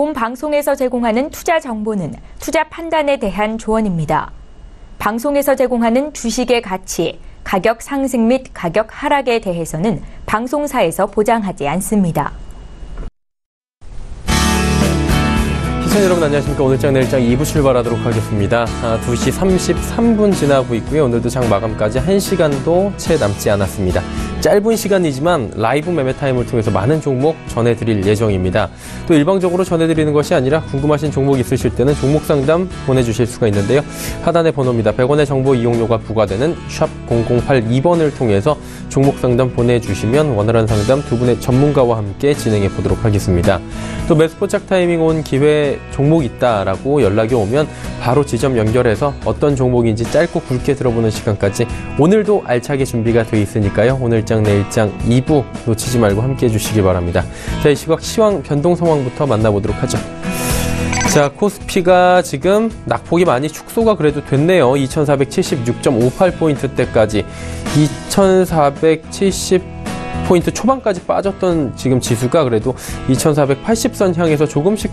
본 방송에서 제공하는 투자 정보는 투자 판단에 대한 조언입니다. 방송에서 제공하는 주식의 가치, 가격 상승 및 가격 하락에 대해서는 방송사에서 보장하지 않습니다. 시청자 여러분 안녕하십니까. 오늘장 내일장 2부 출발하도록 하겠습니다. 2시 33분 지나고 있고요. 오늘도 장 마감까지 1시간도 채 남지 않았습니다. 짧은 시간이지만 라이브 매매 타임을 통해서 많은 종목 전해드릴 예정입니다. 또 일방적으로 전해드리는 것이 아니라 궁금하신 종목 있으실 때는 종목 상담 보내주실 수가 있는데요. 하단의 번호입니다. 100원의 정보 이용료가 부과되는 샵 0082번을 통해서 종목 상담 보내주시면 원활한 상담 두 분의 전문가와 함께 진행해 보도록 하겠습니다. 또 매수포착 타이밍 온 기회 종목 있다라고 연락이 오면 바로 지점 연결해서 어떤 종목인지 짧고 굵게 들어보는 시간까지 오늘도 알차게 준비가 돼 있으니까요. 오늘장 내일장 2부 놓치지 말고 함께 해주시기 바랍니다. 자, 이 시각 시황 변동 상황부터 만나보도록 하죠. 자, 코스피가 지금 낙폭이 많이 축소가 그래도 됐네요. 2476.58포인트대까지 2470포인트 초반까지 빠졌던 지금 지수가 그래도 2480선 향해서 조금씩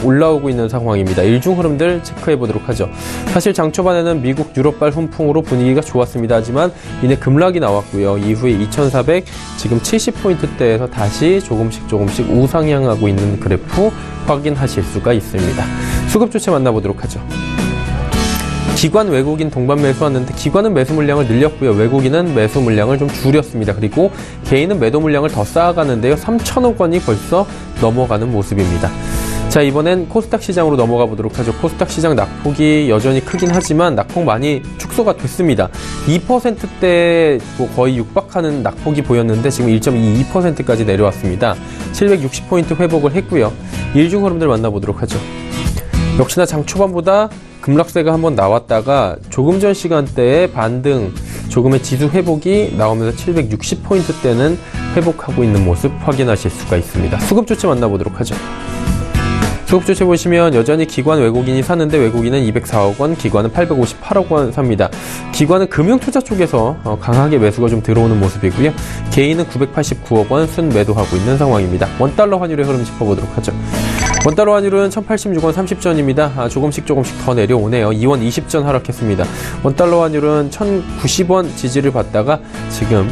올라오고 있는 상황입니다. 일중 흐름들 체크해 보도록 하죠. 사실 장 초반에는 미국 유럽발 훈풍으로 분위기가 좋았습니다. 하지만 이내 급락이 나왔고요. 이후에 2400 지금 70포인트대에서 다시 조금씩 우상향하고 있는 그래프 확인하실 수가 있습니다. 수급 조치 만나보도록 하죠. 기관 외국인 동반 매수하는데 기관은 매수 물량을 늘렸고요. 외국인은 매수 물량을 좀 줄였습니다. 그리고 개인은 매도 물량을 더 쌓아가는데요. 3천억 원이 벌써 넘어가는 모습입니다. 자, 이번엔 코스닥 시장으로 넘어가 보도록 하죠. 코스닥 시장 낙폭이 여전히 크긴 하지만 낙폭 많이 축소가 됐습니다. 2%대 거의 육박하는 낙폭이 보였는데 지금 1.22%까지 내려왔습니다. 760포인트 회복을 했고요. 일중 흐름들 만나보도록 하죠. 역시나 장 초반보다 급락세가 한번 나왔다가 조금 전 시간대에 반등, 조금의 지수 회복이 나오면서 760포인트대는 회복하고 있는 모습 확인하실 수가 있습니다. 수급 조치 만나보도록 하죠. 수급 조치 보시면 여전히 기관 외국인이 사는데 외국인은 204억 원, 기관은 858억 원 삽니다. 기관은 금융투자 쪽에서 강하게 매수가 좀 들어오는 모습이고요. 개인은 989억 원 순매도하고 있는 상황입니다. 원달러 환율의 흐름 짚어보도록 하죠. 원달러 환율은 1086원 30전입니다. 조금씩 더 내려오네요. 2원 20전 하락했습니다. 원달러 환율은 1090원 지지를 받다가 지금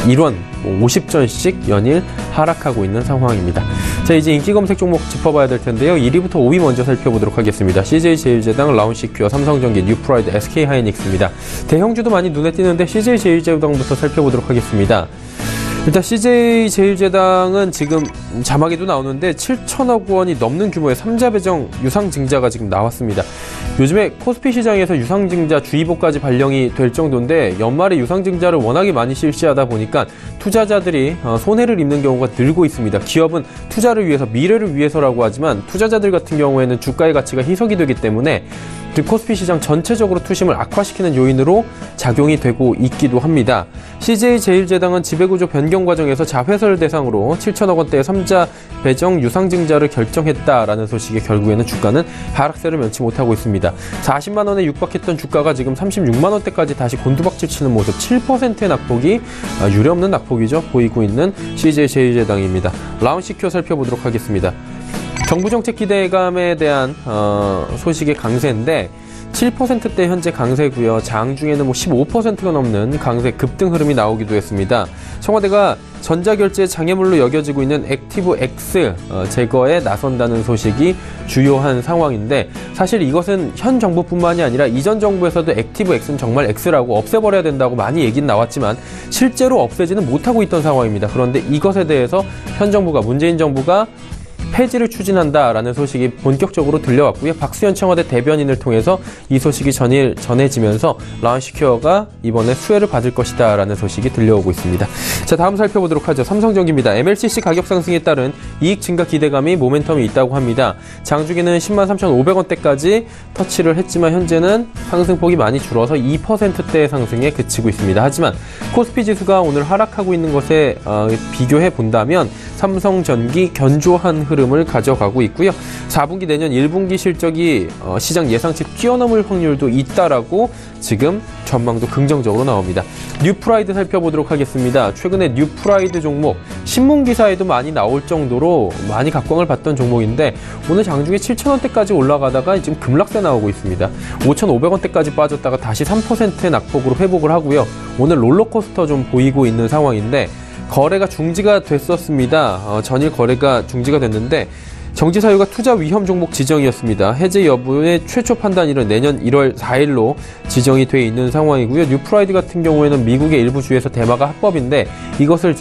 1원 50전씩 연일 하락하고 있는 상황입니다. 자, 이제 인기 검색 종목 짚어봐야 될 텐데요. 1위부터 5위 먼저 살펴보도록 하겠습니다. CJ제일제당, 라운시큐어, 삼성전기, 뉴프라이드, SK하이닉스입니다. 대형주도 많이 눈에 띄는데 CJ제일제당부터 살펴보도록 하겠습니다. 일단 CJ제일제당은 지금 자막에도 나오는데 7천억 원이 넘는 규모의 3자 배정 유상증자가 지금 나왔습니다. 요즘에 코스피 시장에서 유상증자 주의보까지 발령이 될 정도인데 연말에 유상증자를 워낙에 많이 실시하다 보니까 투자자들이 손해를 입는 경우가 늘고 있습니다. 기업은 투자를 위해서, 미래를 위해서라고 하지만 투자자들 같은 경우에는 주가의 가치가 희석이 되기 때문에 코스피 시장 전체적으로 투심을 악화시키는 요인으로 작용이 되고 있기도 합니다. CJ제일제당은 지배구조 변경 과정에서 자회사를 대상으로 7천억 원대의 3자 배정 유상증자를 결정했다라는 소식에 결국에는 주가는 하락세를 면치 못하고 있습니다. 40만 원에 육박했던 주가가 지금 36만 원대까지 다시 곤두박질 치는 모습, 7%의 낙폭이 유례없는 낙폭이죠. 보이고 있는 CJ제일제당입니다. 라운시큐어 살펴보도록 하겠습니다. 정부 정책 기대감에 대한 소식의 강세인데 7%대 현재 강세고요. 장 중에는 15%가 넘는 강세 급등 흐름이 나오기도 했습니다. 청와대가 전자결제 장애물로 여겨지고 있는 액티브X 제거에 나선다는 소식이 주요한 상황인데 사실 이것은 현 정부뿐만이 아니라 이전 정부에서도 액티브X는 정말 X라고 없애버려야 된다고 많이 얘기는 나왔지만 실제로 없애지는 못하고 있던 상황입니다. 그런데 이것에 대해서 현 정부가, 문재인 정부가 폐지를 추진한다라는 소식이 본격적으로 들려왔고요. 박수현 청와대 대변인을 통해서 이 소식이 전해지면서 라운시큐어가 이번에 수혜를 받을 것이다라는 소식이 들려오고 있습니다. 자, 다음 살펴보도록 하죠. 삼성전기입니다. MLCC 가격 상승에 따른 이익 증가 기대감이 모멘텀이 있다고 합니다. 장중에는 103,500원대까지 터치를 했지만 현재는 상승폭이 많이 줄어서 2%대의 상승에 그치고 있습니다. 하지만 코스피 지수가 오늘 하락하고 있는 것에 비교해 본다면 삼성전기 견조한 흐름을 가져가고 있고요. 4분기 내년 1분기 실적이 시장 예상치 뛰어넘을 확률도 있다라고 지금 전망도 긍정적으로 나옵니다. 뉴프라이드 살펴보도록 하겠습니다. 최근에 뉴프라이드 종목 신문기사에도 많이 나올 정도로 많이 각광을 받던 종목인데 오늘 장중에 7,000원대까지 올라가다가 지금 급락세 나오고 있습니다. 5,500원대까지 빠졌다가 다시 3%의 낙폭으로 회복을 하고요. 오늘 롤러코스터 좀 보이고 있는 상황인데 거래가 중지가 됐었습니다. 전일 거래가 중지가 됐는데 정지 사유가 투자 위험 종목 지정이었습니다. 해제 여부의 최초 판단일은 내년 1월 4일로 지정이 돼 있는 상황이고요. 뉴프라이드 같은 경우에는 미국의 일부 주에서 대마가 합법인데 이것을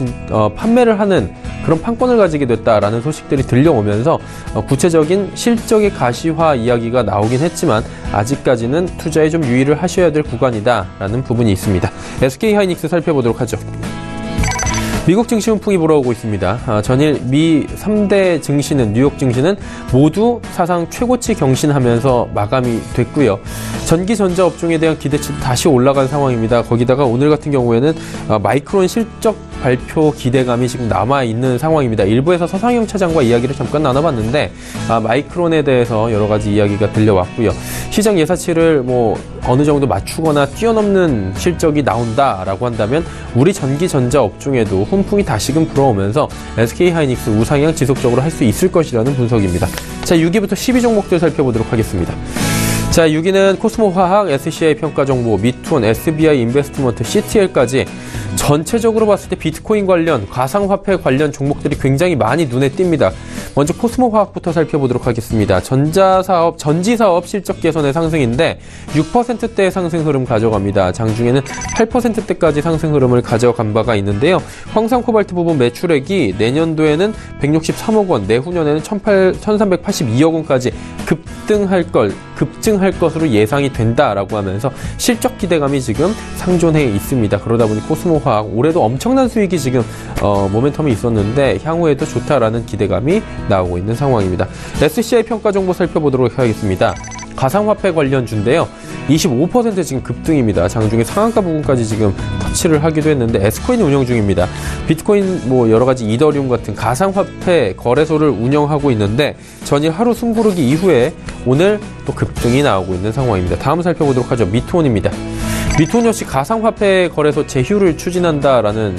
판매를 하는 그런 판권을 가지게 됐다라는 소식들이 들려오면서 구체적인 실적의 가시화 이야기가 나오긴 했지만 아직까지는 투자에 좀 유의를 하셔야 될 구간이다라는 부분이 있습니다. SK하이닉스 살펴보도록 하죠. 미국 증시 훈풍이 불어오고 있습니다. 전일 미 3대 증시는 뉴욕 증시는 모두 사상 최고치 경신하면서 마감이 됐고요. 전기 전자 업종에 대한 기대치도 다시 올라간 상황입니다. 거기다가 오늘 같은 경우에는 마이크론 실적 발표 기대감이 지금 남아있는 상황입니다. 일부에서 서상영 차장과 이야기를 잠깐 나눠봤는데 마이크론에 대해서 여러 가지 이야기가 들려왔고요. 시장 예사치를 어느 정도 맞추거나 뛰어넘는 실적이 나온다라고 한다면 우리 전기 전자 업종에도 훈풍이 다시금 불어오면서 SK하이닉스 우상향 지속적으로 할 수 있을 것이라는 분석입니다. 자, 6위부터 10위 종목들 살펴보도록 하겠습니다. 자, 6위는 코스모화학, SCI 평가정보, 미투원, SBI 인베스트먼트, CTL까지 전체적으로 봤을 때 비트코인 관련, 가상화폐 관련 종목들이 굉장히 많이 눈에 띕니다. 먼저 코스모화학부터 살펴보도록 하겠습니다. 전지사업 실적 개선의 상승인데 6%대의 상승 흐름 가져갑니다. 장중에는 8%대까지 상승 흐름을 가져간 바가 있는데요. 황산 코발트 부분 매출액이 내년도에는 163억 원, 내후년에는 1,382억 원까지 급증할 것으로 예상이 된다라고 하면서 실적 기대감이 지금 상존해 있습니다. 그러다 보니 코스모화학 올해도 엄청난 수익이 지금 모멘텀이 있었는데 향후에도 좋다라는 기대감이 나오고 있는 상황입니다. SCI 평가 정보 살펴보도록 하겠습니다. 가상화폐 관련주인데요. 25% 지금 급등입니다. 장중에 상한가 부분까지 지금 터치를 하기도 했는데 S코인 운영 중입니다. 비트코인 여러 가지 이더리움 같은 가상화폐 거래소를 운영하고 있는데 전일 하루 숨고르기 이후에 오늘 또 급등이 나오고 있는 상황입니다. 다음 살펴보도록 하죠. 미투원입니다. 미투원 역시 가상화폐 거래소 제휴를 추진한다라는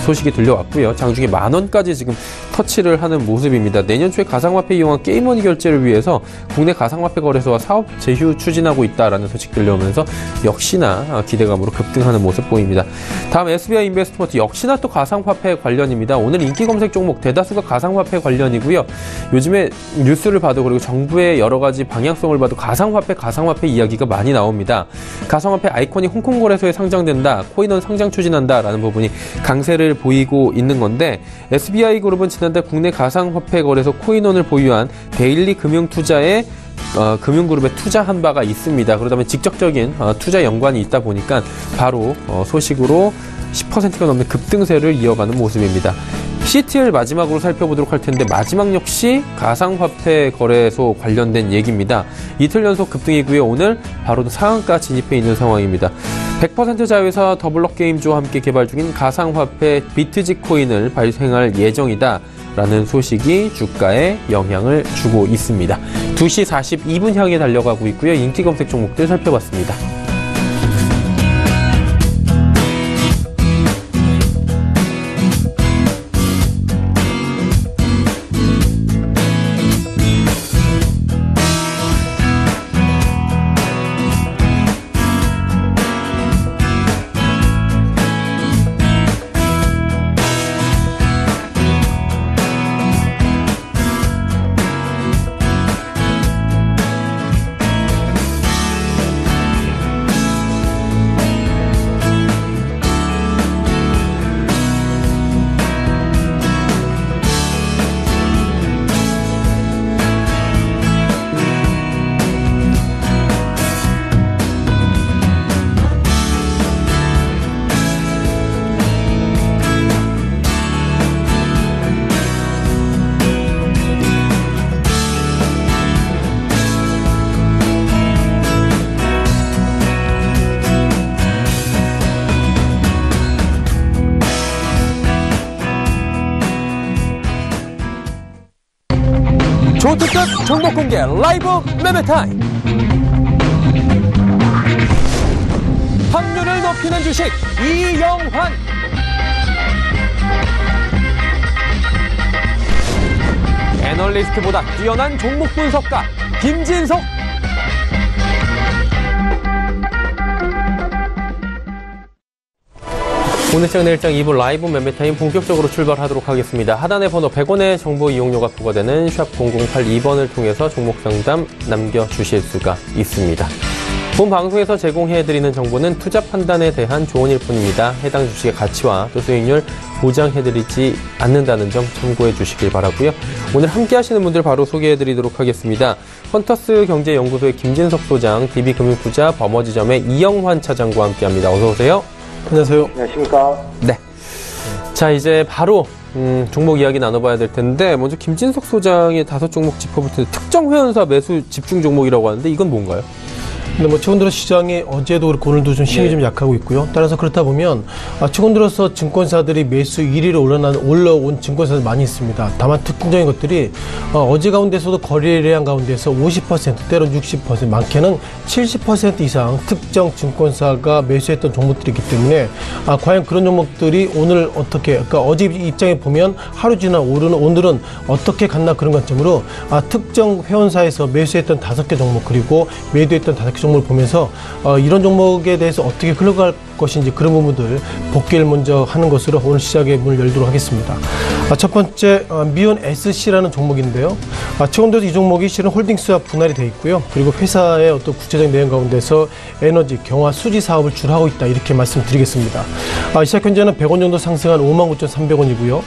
소식이 들려왔고요. 장중에 10,000원까지 지금 터치를 하는 모습입니다. 내년 초에 가상화폐 이용한 게임머니 결제를 위해서 국내 가상화폐 거래소와 사업 제휴 추진하고 있다라는 소식 들려오면서 역시나 기대감으로 급등하는 모습 보입니다. 다음 SBI 인베스트먼트 역시나 또 가상화폐 관련입니다. 오늘 인기 검색 종목 대다수가 가상화폐 관련이고요. 요즘에 뉴스를 봐도 그리고 정부의 여러 가지 방향성을 봐도 가상화폐 이야기가 많이 나옵니다. 가상화폐 아이콘이 홍콩 거래소에 상장된다, 코인원 상장 추진한다라는 부분이 강세를 보이고 있는 건데 SBI 그룹은 지난달 국내 가상화폐 거래소 코인원을 보유한 데일리 금융투자에 금융그룹에 투자한 바가 있습니다. 그러다 보니 직접적인 투자 연관이 있다 보니까 바로 소식으로 10%가 넘는 급등세를 이어가는 모습입니다. CTL 마지막으로 살펴보도록 할 텐데 마지막 역시 가상화폐 거래소 관련된 얘기입니다. 이틀 연속 급등이고요. 오늘 바로 상한가 진입해 있는 상황입니다. 100% 자회사 더블럭게임즈와 함께 개발 중인 가상화폐 비트지 코인을 발행할 예정이다 라는 소식이 주가에 영향을 주고 있습니다. 2시 42분 향해 달려가고 있고요. 인기 검색 종목들 살펴봤습니다. 조특급 종목 공개 라이브 매매 타임. 확률을 높이는 주식 이영환. 애널리스트보다 뛰어난 종목 분석가 김진석. 오늘 시장 내일장 2부 라이브 매매타임 본격적으로 출발하도록 하겠습니다. 하단의 번호 100원의 정보 이용료가 부과되는 샵 0082번을 통해서 종목 상담 남겨주실 수가 있습니다. 본 방송에서 제공해드리는 정보는 투자 판단에 대한 조언일 뿐입니다. 해당 주식의 가치와 또 수익률 보장해드리지 않는다는 점 참고해 주시길 바라고요. 오늘 함께 하시는 분들 바로 소개해드리도록 하겠습니다. 헌터스 경제연구소의 김진석 소장, DB금융투자 버머지점의 이영환 차장과 함께합니다. 어서 오세요. 안녕하세요. 안녕하십니까. 네. 자, 이제 바로 종목 이야기 나눠봐야 될 텐데, 먼저 김진석 소장의 5종목 짚어볼 텐데, 특정 회원사 매수 집중 종목이라고 하는데 이건 뭔가요? 근데 최근 들어 시장이 어제도 그렇고 오늘도 좀 힘이 좀 약하고 있고요. 따라서 그렇다 보면 최근 들어서 증권사들이 매수 1위로 올라온 증권사들 많이 있습니다. 다만 특징적인 것들이 어제 가운데서도 거래량 가운데서 50%, 때론 60%, 많게는 70% 이상 특정 증권사가 매수했던 종목들이 있기 때문에 과연 그런 종목들이 오늘 어떻게, 그러니까 어제 입장에 보면 하루 지나 오늘은 어떻게 갔나 그런 관점으로 특정 회원사에서 매수했던 5개 종목 그리고 매도했던 5개 종목을 보면서 이런 종목에 대해서 어떻게 흘러갈 것인지 그런 부분들 복귀를 먼저 하는 것으로 오늘 시작의 문을 열도록 하겠습니다. 첫 번째 미온 SC라는 종목인데요. 최근 들어서 이 종목이 실은 홀딩스와 분할이 되어 있고요. 그리고 회사의 어떤 구체적인 내용 가운데서 에너지, 경화, 수지 사업을 주로 하고 있다 이렇게 말씀드리겠습니다. 시작 현재는 100원 정도 상승한 59,300원이고요.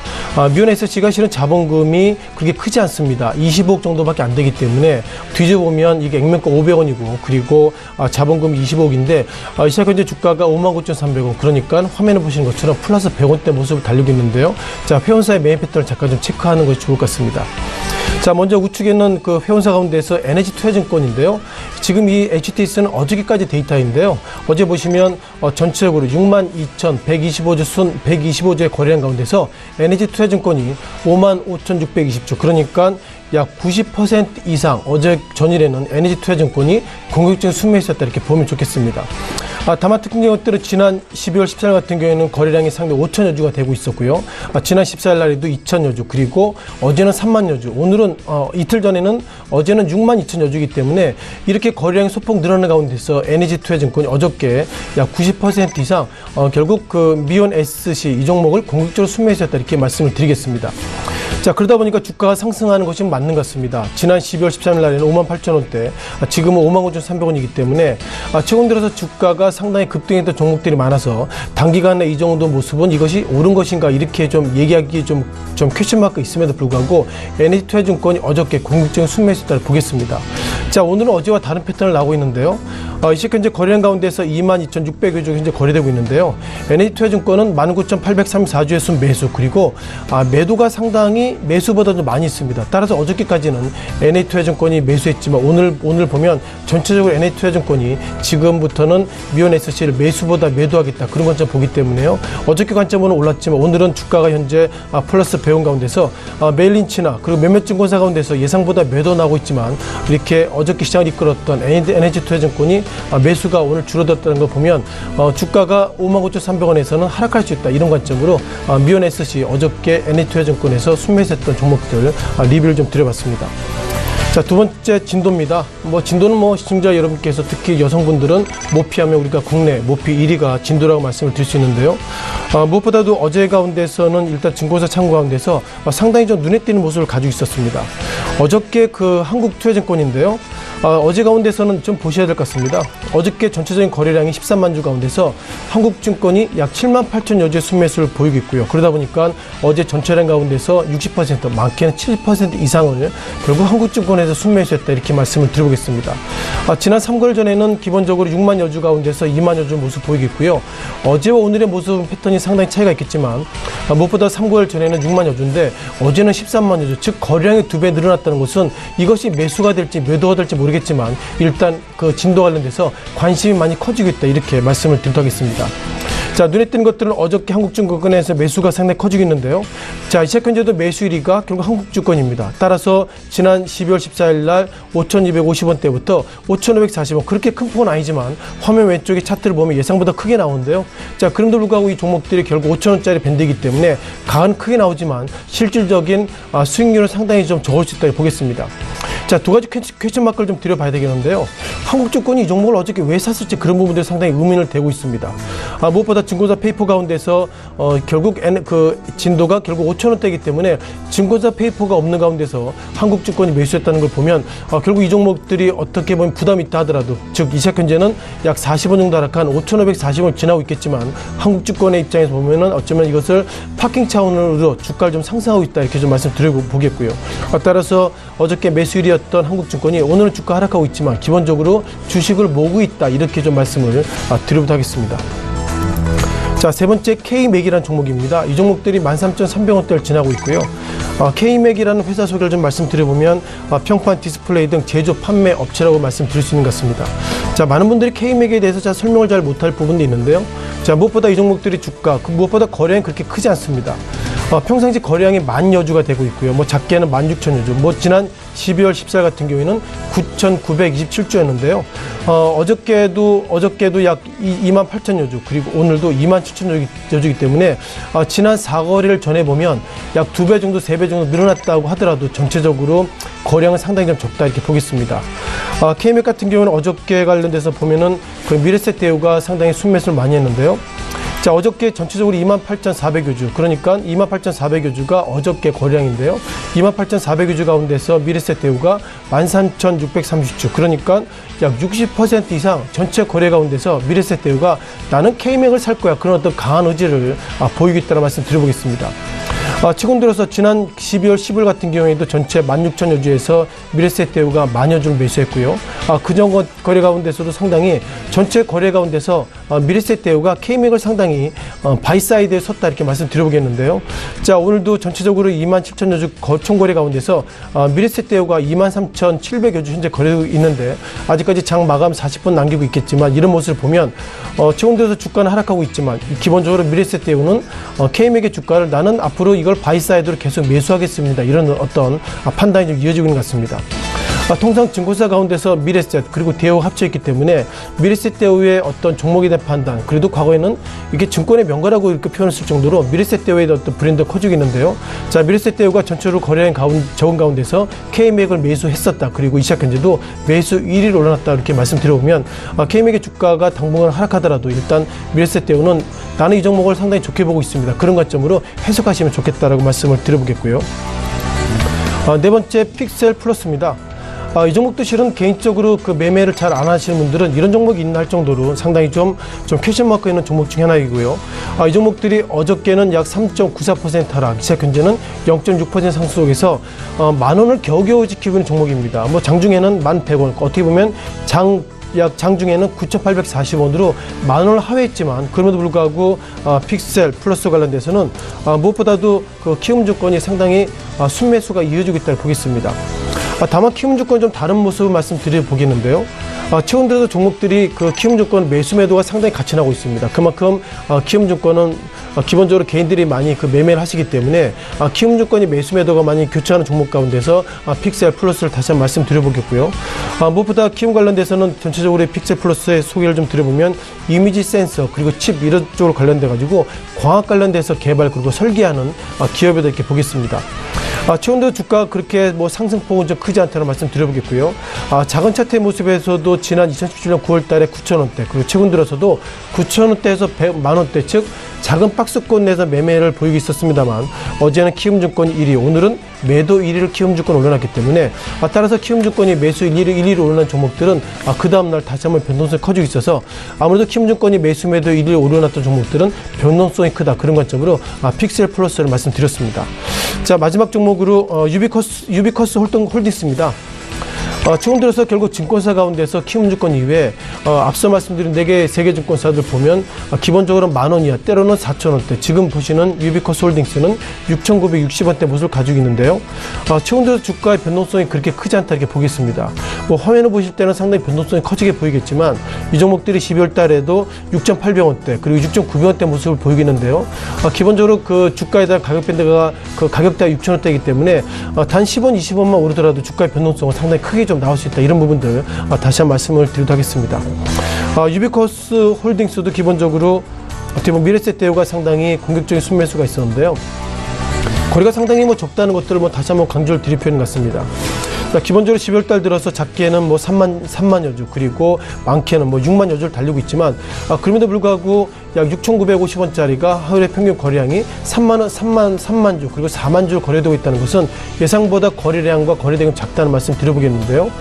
미온 SC가 실은 자본금이 그렇게 크지 않습니다. 25억 정도밖에 안 되기 때문에 뒤져보면 이게 액면가 500원이고 그리고 자본금이 25억인데 시작 현재 주가가 59,300원, 그러니까 화면을 보시는 것처럼 플러스 100원대 모습을 달리고 있는데요. 자, 회원사의 매매 패턴을 잠깐 좀 체크하는 것이 좋을 것 같습니다. 자, 먼저 우측에 있는 그 회원사 가운데서 에너지투자증권인데요. 지금 이 HTS는 어저께까지 데이터인데요. 어제 보시면 전체적으로 62,125주 순 125주의 거래량 가운데서 에너지투자증권이 55,620주, 그러니까 약 90% 이상 어제 전일에는 에너지투자증권이 공격적인 순매수였다 이렇게 보면 좋겠습니다. 다만 특징적인 것들은 지난 12월 14일 같은 경우에는 거래량이 상대 5천여 주가 되고 있었고요. 지난 14일 날에도 2천여 주, 그리고 어제는 3만여 주, 오늘은 이틀 전에는 어제는 6만 2천여 주이기 때문에 이렇게 거래량이 소폭 늘어나는 가운데서 에너지투자증권이 어저께 약 90% 이상 결국 그 미온 SC 이 종목을 공격적으로 순매수했다 이렇게 말씀을 드리겠습니다. 자, 그러다 보니까 주가가 상승하는 것이 맞는 것 같습니다. 지난 12월 13일 날에는 58,000원대, 지금은 55,300원이기 때문에 최근 들어서 주가가 상당히 급등했던 종목들이 많아서 단기간에 이 정도 모습은 이것이 옳은 것인가 이렇게 좀 얘기하기 좀 퀘스천마크 있음에도 불구하고 NH투자증권이 어저께 공격적인 순매수다를 보겠습니다. 자, 오늘은 어제와 다른 패턴을 나오고 있는데요. 이 시각 현재 거래량 가운데서 22,600여 주 현재 거래되고 있는데요. NH투자증권은 19,834주의 순 매수, 그리고 매도가 상당히 매수보다 좀 많이 있습니다. 따라서 어저께까지는 NH투자증권이 매수했지만 오늘 보면 전체적으로 NH투자증권이 지금부터는 미온 SC를 매수보다 매도하겠다 그런 관점 보기 때문에요. 어저께 관점으로는 올랐지만 오늘은 주가가 현재 플러스 100원 가운데서 메일린치나 그리고 몇몇 증권사 가운데서 예상보다 매도 나오고 있지만 이렇게 어저께 시장을 이끌었던 NH투자증권이 매수가 오늘 줄어들었다는 걸 보면 주가가 55,300원에서는 하락할 수 있다 이런 관점으로 미온 SC 어저께 NH투자증권에서 순매수했던 종목들 리뷰를 좀 드려봤습니다. 자, 두 번째 진도입니다. 진도는 시청자 여러분께서 특히 여성분들은 모피하면 우리가 국내 모피 1위가 진도라고 말씀을 드릴 수 있는데요. 무엇보다도 어제 가운데서는 일단 증권사 창구 가운데서 상당히 좀 눈에 띄는 모습을 가지고 있었습니다. 어저께 그 한국투자증권인데요. 어제 가운데서는 좀 보셔야 될 것 같습니다. 어저께 전체적인 거래량이 13만 주 가운데서 한국증권이 약 7만 8천여 주의 순매수를 보이고 있고요. 그러다 보니까 어제 전체량 가운데서 60%, 많게는 70% 이상을 결국 한국증권에서 순매수했다 이렇게 말씀을 드려보겠습니다. 지난 3개월 전에는 기본적으로 6만여 주 가운데서 2만여 주 모습 보이고 있고요. 어제와 오늘의 모습 패턴이 상당히 차이가 있겠지만 무엇보다 3개월 전에는 6만여 주인데 어제는 13만여 주, 즉 거래량이 2배 늘어났다는 것은 이것이 매수가 될지 매도가 될지 모르겠지만 일단 그 진도 관련돼서 관심이 많이 커지고 있다 이렇게 말씀을 드리도록 하겠습니다. 자, 눈에 띄는 것들은 어저께 한국증권에서 매수가 상당히 커지고 있는데요. 자, 이 시각 현재도 매수 1위가 결국 한국증권입니다. 따라서 지난 12월 14일 날 5,250원대부터 5,540원, 그렇게 큰 폭은 아니지만 화면 왼쪽에 차트를 보면 예상보다 크게 나오는데요. 자, 그럼에도 불구하고 이 종목들이 결국 5,000원짜리 밴드이기 때문에 가은 크게 나오지만 실질적인 수익률은 상당히 좀 적을 수 있다고 보겠습니다. 자, 두 가지 퀘스천 마크를 좀 드려봐야 되겠는데요. 한국증권이 이 종목을 어저께 왜 샀을지 그런 부분들이 상당히 의문을 대고 있습니다. 무엇보다 증권사 페이퍼 가운데서 결국 진도가 결국 5,000원대이기 때문에 증권사 페이퍼가 없는 가운데서 한국증권이 매수했다는 걸 보면 결국 이 종목들이 어떻게 보면 부담이 있다 하더라도, 즉 이 시각 현재는 약 40원 정도 하락한 5,540원을 지나고 있겠지만 한국증권의 입장에서 보면은 어쩌면 이것을 파킹 차원으로 주가를 좀 상승하고 있다, 이렇게 좀 말씀드려보겠고요. 따라서 어저께 매수일이었던 한국증권이 오늘은 주가 하락하고 있지만 기본적으로 주식을 모으고 있다, 이렇게 좀 말씀을 드려보도록 하겠습니다. 자, 세 번째 K맥이라는 종목입니다. 이 종목들이 13,300원대를 지나고 있고요. K맥이라는 회사 소개를 좀 말씀드려보면 평판, 디스플레이 등 제조 판매 업체라고 말씀드릴 수 있는 것 같습니다. 자, 많은 분들이 K맥에 대해서 잘 설명을 잘 못할 부분도 있는데요. 자, 무엇보다 이 종목들이 주가, 무엇보다 거래량이 그렇게 크지 않습니다. 평상시 거래량이 10,000여주가 되고 있고요. 작게는 16,000여주. 지난 12월 14일 같은 경우에는 9,927주였는데요. 어저께도 약 28,000여주, 그리고 오늘도 27,000여주이기 때문에 지난 사거리를 전해 보면 약 2배 정도, 3배 정도 늘어났다고 하더라도 전체적으로 거래량은 상당히 좀 적다, 이렇게 보겠습니다. K맥 같은 경우는 어저께 관련돼서 보면은 그 미래세대우가 상당히 순매수를 많이 했는데요. 자, 어저께 전체적으로 28,400여주, 그러니까 28,400여주가 어저께 거래량인데요. 28,400여주 가운데서 미래세대우가 13,630주, 그러니까 약 60% 이상 전체 거래 가운데서 미래세대우가 나는 K맥을 살 거야, 그런 어떤 강한 의지를 보이고 있다는 말씀 드려보겠습니다. 최근 들어서 지난 12월 10일 같은 경우에도 전체 16,000여주에서 미래세대우가 10,000여주를 매수했고요. 그전 거래 가운데서도 상당히 전체 거래 가운데서 미래세대우가 K맥을 상당히 바이사이드에 섰다, 이렇게 말씀드려보겠는데요. 자, 오늘도 전체적으로 27,000여주 총거래 가운데서 미래세대우가 23,700여주 현재 거래되고 있는데 아직까지 장 마감 40분 남기고 있겠지만 이런 모습을 보면 최근 들어서 주가는 하락하고 있지만 기본적으로 미래세대우는 K맥의 주가를 나는 앞으로 이걸 바이사이드로 계속 매수하겠습니다, 이런 어떤 판단이 좀 이어지고 있는 것 같습니다. 통상 증권사 가운데서 미래셋 그리고 대우 합쳐있기 때문에 미래셋대우의 어떤 종목에 대한 판단, 그래도 과거에는 이게 증권의 명가라고 이렇게 표현을 쓸 정도로 미래셋대우의 어떤 브랜드가 커지고 있는데요. 자, 미래셋대우가 전체로 거래량 적은 가운데서 K맥을 매수했었다, 그리고 이 시각 현재도 매수 1위로 올라났다, 이렇게 말씀드려보면 K맥의 주가가 당분간 하락하더라도 일단 미래셋대우는 나는 이 종목을 상당히 좋게 보고 있습니다, 그런 관점으로 해석하시면 좋겠다라고 말씀을 드려보겠고요. 네 번째 픽셀 플러스입니다. 이 종목도 실은 개인적으로 그 매매를 잘 안 하시는 분들은 이런 종목이 있나 할 정도로 상당히 좀 퀘션 마크가 있는 종목 중 하나이고요. 이 종목들이 어저께는 약 3.94% 하락, 시작 현재는 0.6% 상승 속에서 10,000원을 겨우겨우 지키고 있는 종목입니다. 장중에는 1,100원, 어떻게 보면 장중에는 9,840원으로 10,000원을 하회했지만 그럼에도 불구하고 픽셀 플러스 관련돼서는 무엇보다도 그 키움증권이 상당히 순매수가 이어지고 있다고 보겠습니다. 다만 키움증권 좀 다른 모습을 말씀드려보겠는데요. 최근 들어서 종목들이 그 키움증권 매수 매도가 상당히 같이 나고 있습니다. 그만큼 키움증권은 기본적으로 개인들이 많이 그 매매를 하시기 때문에 키움증권이 매수 매도가 많이 교차하는 종목 가운데서 픽셀 플러스를 다시 한번 말씀드려보겠고요. 무엇보다 키움 관련돼서는 전체적으로 픽셀 플러스의 소개를 좀 드려보면 이미지 센서 그리고 칩 이런 쪽으로 관련돼 가지고 광학 관련돼서 개발 그리고 설계하는 기업이다, 이렇게 보겠습니다. 최근 들어 주가 그렇게 상승폭은 좀 크지 않다는 말씀 드려보겠고요. 작은 차트의 모습에서도 지난 2017년 9월 달에 9,000원대, 그리고 최근 들어서도 9,000원대에서 10,000원대, 즉 작은 박스권 내에서 매매를 보이고 있었습니다만 어제는 키움증권이 1위, 오늘은 매도 1위를 키움증권 올려놨기 때문에 따라서 키움증권이 매수 1위로 올려놓은 종목들은 그 다음날 다시 한번 변동성이 커지고 있어서 아무래도 키움증권이 매수 매도 1위를 올려놨던 종목들은 변동성이 크다, 그런 관점으로 픽셀 플러스를 말씀드렸습니다. 자, 마지막 종목으로 유비커스 홀딩스입니다. 최근 들어서 결국 증권사 가운데서 키움증권 이외에 앞서 말씀드린 4개 세계 증권사들 보면 기본적으로 10,000원 이하, 때로는 4,000원대, 지금 보시는 유비커스 홀딩스는 6,960원대 모습을 가지고 있는데요. 최근 들어서 주가의 변동성이 그렇게 크지 않다 이렇게 보겠습니다. 화면을 보실 때는 상당히 변동성이 커지게 보이겠지만 이 종목들이 12월 달에도 6,800원대 그리고 6,900원대 모습을 보이겠는데요. 기본적으로 그 주가에 대한 가격 밴드가 그 가격대가 6,000원대이기 때문에 단 10원, 20원만 오르더라도 주가의 변동성은 상당히 크게 좀 나올 수 있다. 이런 부분들 다시 한 말씀을 드리도록 하겠습니다. 유비커스 홀딩스도 기본적으로 어떻게 보면 미래세대우가 상당히 공격적인 순매수가 있었는데요. 거리가 상당히 적다는 것들을 다시 한번 강조를 드릴 필요는 같습니다. 기본적으로 12월 달 들어서 작게는 3만여 주, 그리고 많게는 6만여 주를 달리고 있지만, 그럼에도 불구하고 약 6,950원짜리가 하루의 평균 거래량이 3만 주, 그리고 4만 주를 거래되고 있다는 것은 예상보다 거래량과 거래대금이 작다는 말씀 드려보겠는데요.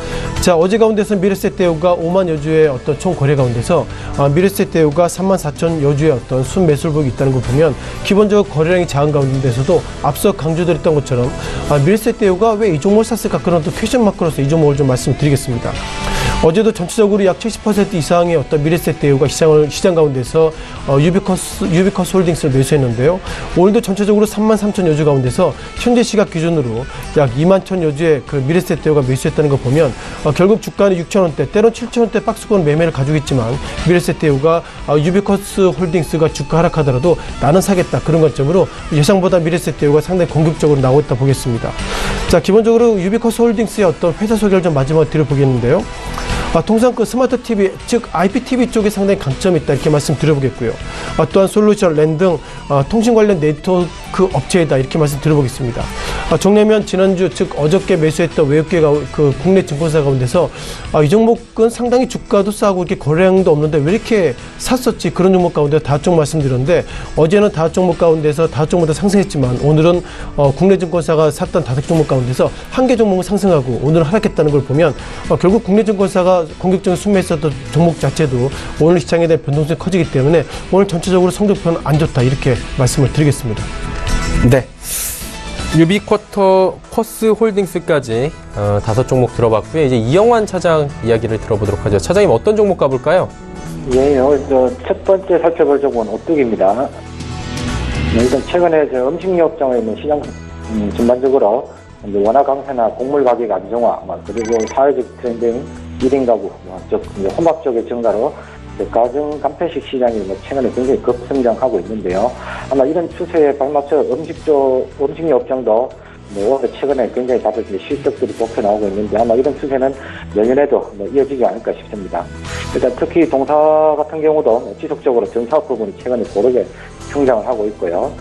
자, 어제 가운데서 미래세대우가 5만여 주의 어떤 총 거래 가운데서 미래세대우가 3만 4천여 주의 어떤 순매수를 보이고 있다는 걸 보면 기본적으로 거래량이 작은 가운데서도 앞서 강조드렸던 것처럼 미래세대우가 왜 이 종목을 샀을까, 그런 또 퀘션 마크로서 이 종목을 좀 말씀드리겠습니다. 어제도 전체적으로 약 70% 이상의 어떤 미래세대우가 시장 가운데서 유비커스 홀딩스를 매수했는데요. 오늘도 전체적으로 3만 3천여 주 가운데서 현재 시각 기준으로 약 2만 1천여 주의 그 미래세대우가 매수했다는 거 보면 결국 주가는 6,000원대, 때론 7,000원대 박스권 매매를 가지고 있지만 미래세대우가 유비커스 홀딩스가 주가 하락하더라도 나는 사겠다, 그런 관점으로 예상보다 미래세대우가 상당히 공격적으로 나오고 있다 보겠습니다. 자, 기본적으로 유비커스 홀딩스의 어떤 회사 소개를 좀 마지막으로 드려보겠는데요. 통상 그 스마트 TV, 즉 IPTV 쪽에 상당히 강점이 있다, 이렇게 말씀드려보겠고요. 또한 솔루션, 랜 등 통신 관련 네트워크 업체이다, 이렇게 말씀드려보겠습니다. 정리하면 지난주, 즉 어저께 매수했던 외국계 그 국내 증권사 가운데서 이 종목은 상당히 주가도 싸고 이렇게 거래량도 없는데 왜 이렇게 샀었지, 그런 종목 가운데 5종 말씀드렸는데, 어제는 5종목 가운데서 5종보다 상승했지만 오늘은 국내 증권사가 샀던 5종목 가운데서 1개 종목은 상승하고 오늘 하락했다는 걸 보면 결국 국내 증권사가 공격적인 순매수했던 종목 자체도 오늘 시장에 대한 변동성이 커지기 때문에 오늘 전체적으로 성적표는 안 좋다, 이렇게 말씀을 드리겠습니다. 네. 유비쿼터스 홀딩스까지 5종목 들어봤고요. 이제 이영환 차장 이야기를 들어보도록 하죠. 차장님, 어떤 종목 가볼까요? 예, 첫 번째 살펴볼 종목은 오뚜기입니다. 일단 최근에 음식료업종에 있는 시장 전반적으로 원화 강세나 곡물 가격 안정화, 그리고 사회적 트렌드인 1인 가구, 즉 혼밥 쪽의 증가로 가정 간편식 시장이 최근에 굉장히 급성장하고 있는데요. 아마 이런 추세에 발맞춰 음식료 업종도 올해 최근에 굉장히 다들 실적들이 좋게 나오고 있는데 아마 이런 추세는 내년에도 이어지지 않을까 싶습니다. 일단 특히 동사 같은 경우도 지속적으로 전사업 부분이 최근에 고르게 성장을 하고 있고요.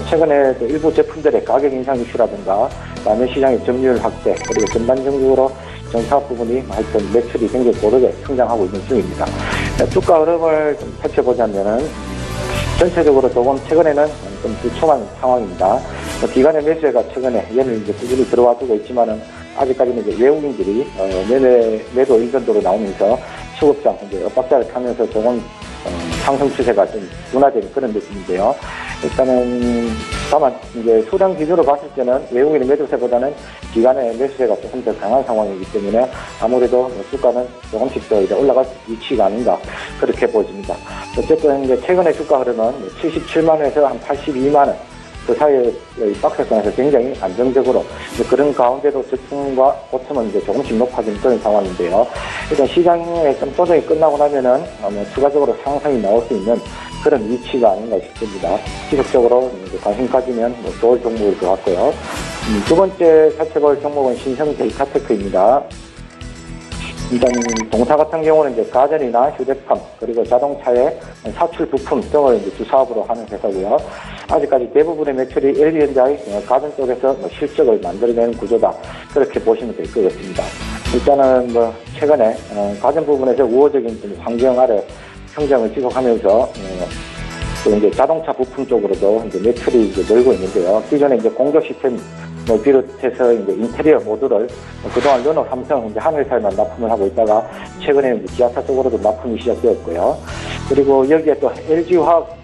최근에 일부 제품들의 가격 인상 이슈라든가 라면 시장의 점유율 확대, 그리고 전반적으로 전사업 부분이 하여튼 매출이 굉장히 고르게 성장하고 있는 중입니다. 주가 흐름을 좀 살펴보자면은 전체적으로 조금 최근에는 좀 주춤한 상황입니다. 기관의 매수세가 최근에 얘는 이제 꾸준히 들어와주고 있지만은 아직까지는 이제 외국인들이 매도 의견도로 나오면서 수급장 이제 엇박자를 타면서 조금 상승 추세가 좀 둔화되는 그런 느낌인데요. 일단은 다만 이제 수량 기준으로 봤을 때는 외국인의 매도세보다는 기관의 매수세가 조금 더 강한 상황이기 때문에 아무래도 주가는 조금씩 더 이제 올라갈 위치가 아닌가 그렇게 보여집니다. 어쨌든 이제 최근의 주가 흐름은 77만 원에서 한 82만 원 그 사이의 박스권에서 굉장히 안정적으로 그런 가운데도 저층과 고점은 이제 조금씩 높아진 그런 상황인데요. 일단 시장의 좀 조정이 끝나고 나면은 추가적으로 상승이 나올 수 있는 그런 위치가 아닌가 싶습니다. 지속적으로 관심 가지면 좋을 종목일 것 같고요. 두 번째 살펴볼 종목은 신성 데이터테크입니다. 일단 동사 같은 경우는 이제 가전이나 휴대폰 그리고 자동차의 사출 부품 등을 이제 주사업으로 하는 회사고요. 아직까지 대부분의 매출이 LG전자의 가전 쪽에서 실적을 만들어내는 구조다, 그렇게 보시면 될 것 같습니다. 일단은 최근에 가전 부분에서 우호적인 좀 환경 아래 성장을 지속하면서 또 이제 자동차 부품 쪽으로도 이제 매출이 이제 늘고 있는데요. 기존에 이제 공조 시스템 비롯해서 이제 인테리어 모듈을 그동안 르노, 삼성, 이제 한 회사에만 납품을 하고 있다가 최근에 이제 기아차 쪽으로도 납품이 시작되었고요. 그리고 여기에 또 LG화학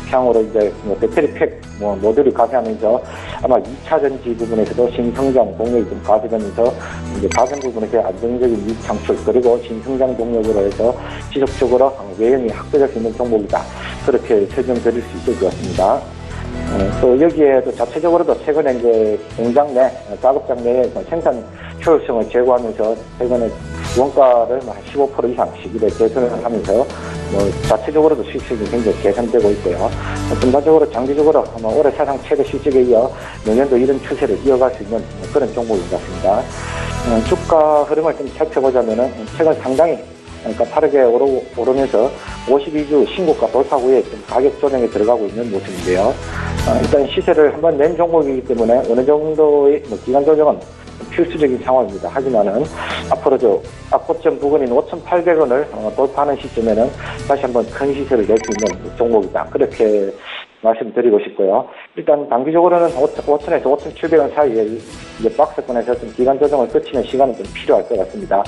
향후로 이제 배터리 팩 모듈이 가세하면서 아마 2차 전지 부분에서도 신성장 동력이 좀 가세되면서 이제 가전 부분에서 안정적인 이익 창출 그리고 신성장 동력으로 해서 지속적으로 외형이 확대될 수 있는 종목이다. 그렇게 설명드릴 수 있을 것 같습니다. 또 여기에도 자체적으로도 최근에 이제 공장 내, 작업장 내에 생산 효율성을 제고하면서 최근에 원가를 15% 이상씩 이래 개선을 하면서 자체적으로도 수익성이 굉장히 개선되고 있고요. 전반적으로 장기적으로 아마 올해 사상 최대 실적에 이어 내년도 이런 추세를 이어갈 수 있는 그런 종목인 것 같습니다. 주가 흐름을 좀 살펴보자면은 최근 상당히 가파르게 오르면서 52주 신고가 돌파 후에 좀 가격 조정에 들어가고 있는 모습인데요. 일단 시세를 한번 낸 종목이기 때문에 어느 정도의 기간 조정은 필수적인 상황입니다. 하지만은 앞으로 저 악고점 부근인 5,800원을 돌파하는 시점에는 다시 한번 큰 시세를 낼 수 있는 종목이다. 그렇게 말씀드리고 싶고요. 일단 단기적으로는 5,000에서 5,700원 사이에 이제 박스권에서 좀 기간 조정을 거치는 시간은 좀 필요할 것 같습니다.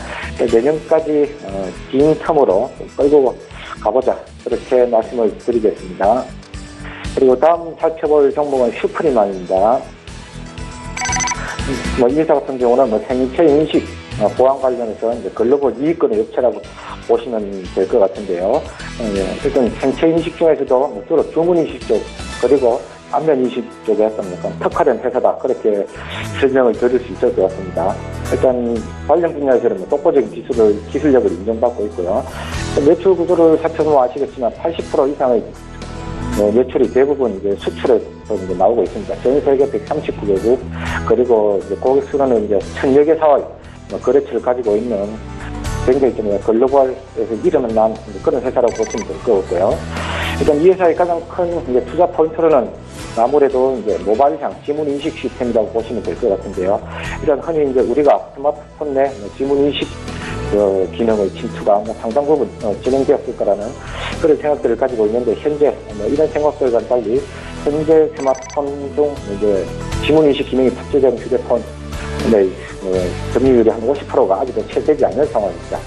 내년까지 긴 텀으로 좀 끌고 가보자. 그렇게 말씀을 드리겠습니다. 그리고 다음 살펴볼 종목은 슈프리만입니다. 이 회사 같은 경우는 생체 인식 보안 관련해서 이제 글로벌 이익권의 업체라고 보시면 될 것 같은데요. 일단 생체 인식 중에서도 주로 주문 인식 쪽 그리고 안면 인식 쪽에 어떤 특화된 회사다 그렇게 설명을 드릴 수 있을 것 같습니다. 일단 관련 분야에서는 독보적인 기술력을 인정받고 있고요. 매출 구조를 살펴보면 아시겠지만 80% 이상의 매출이 대부분 이제 수출에 이제 나오고 있습니다. 전 세계 139개국 그리고 이제 고객 수는 이제 1000여 개 사와의 거래처를 가지고 있는 굉장히 좀 글로벌에서 이름을 난 그런 회사라고 보시면 될 것 같고요. 일단 이 회사의 가장 큰 이제 투자 포인트로는 아무래도 이제 모바일형 지문 인식 시스템이라고 보시면 될 것 같은데요. 일단 흔히 이제 우리가 스마트폰 내 지문 인식 기능의 침투가 상당 부분 진행되었을 거라는 그런 생각들을 가지고 있는데 현재 이런 생각들과는 달리 현재 스마트폰 중 이제 지문 인식 기능이 탑재된 휴대폰 점유율이 한 50%가 아직도 채되지 않는 상황입니다.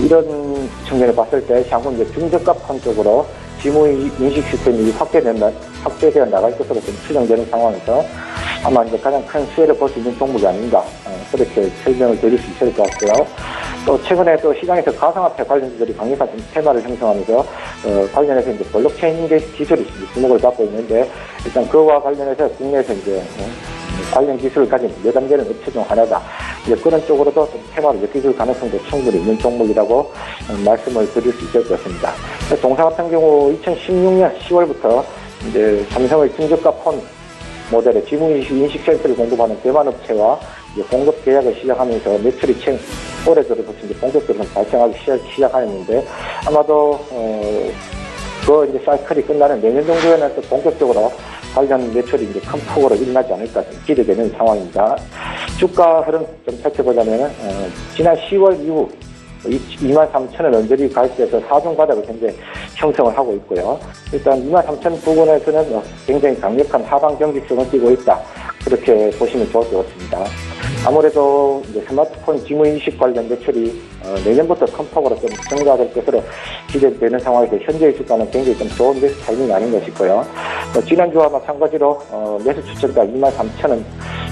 이런 측면에 봤을 때 향후 이제 중저가 폰 쪽으로 지문 인식 시스템이 확대되어 나갈 것으로 좀 추정되는 상황에서 아마 이제 가장 큰 수혜를 볼 수 있는 종목이 아닌가 그렇게 설명을 드릴 수 있을 것 같고요. 또 최근에 또 시장에서 가상화폐 관련주들이 강력한 테마를 형성하면서 관련해서 이제 블록체인 기술이 주목을 받고 있는데 일단 그와 관련해서 국내에서 이제 관련 기술을 가진 여담되는 업체 중 하나다. 이제 그런 쪽으로도 좀 테마를 느껴줄 가능성도 충분히 있는 종목이라고 말씀을 드릴 수 있을 것 같습니다. 동사 같은 경우 2016년 10월부터 이제 삼성의 중저가 폰 모델의 지문 인식 센서를 공급하는 대만 업체와 공급 계약을 시작하면서 매출이 올해 들어서 이제 본격적으로 발생하기 시작하였는데 아마도 그 이제 사이클이 끝나는 내년 정도에는 또 본격적으로 관련 매출이 이제 큰 폭으로 일어나지 않을까 기대되는 상황입니다. 주가 흐름 좀 살펴보자면 지난 10월 이후 23,000원 언저리 가입돼서 4종 바닥을 현재 형성을 하고 있고요. 일단 23,000 부근에서는 굉장히 강력한 하방 경직성을 띠고 있다. 그렇게 보시면 좋을 것 같습니다. 아무래도 이제 스마트폰 지문 인식 관련 매출이 내년부터 큰 폭으로 좀 증가될 것으로 기대되는 상황에서 현재의 주가는 굉장히 좀 좋은 매수 타이밍이 아닌가 싶고요. 지난주와 마찬가지로 매수 추천가 23,000원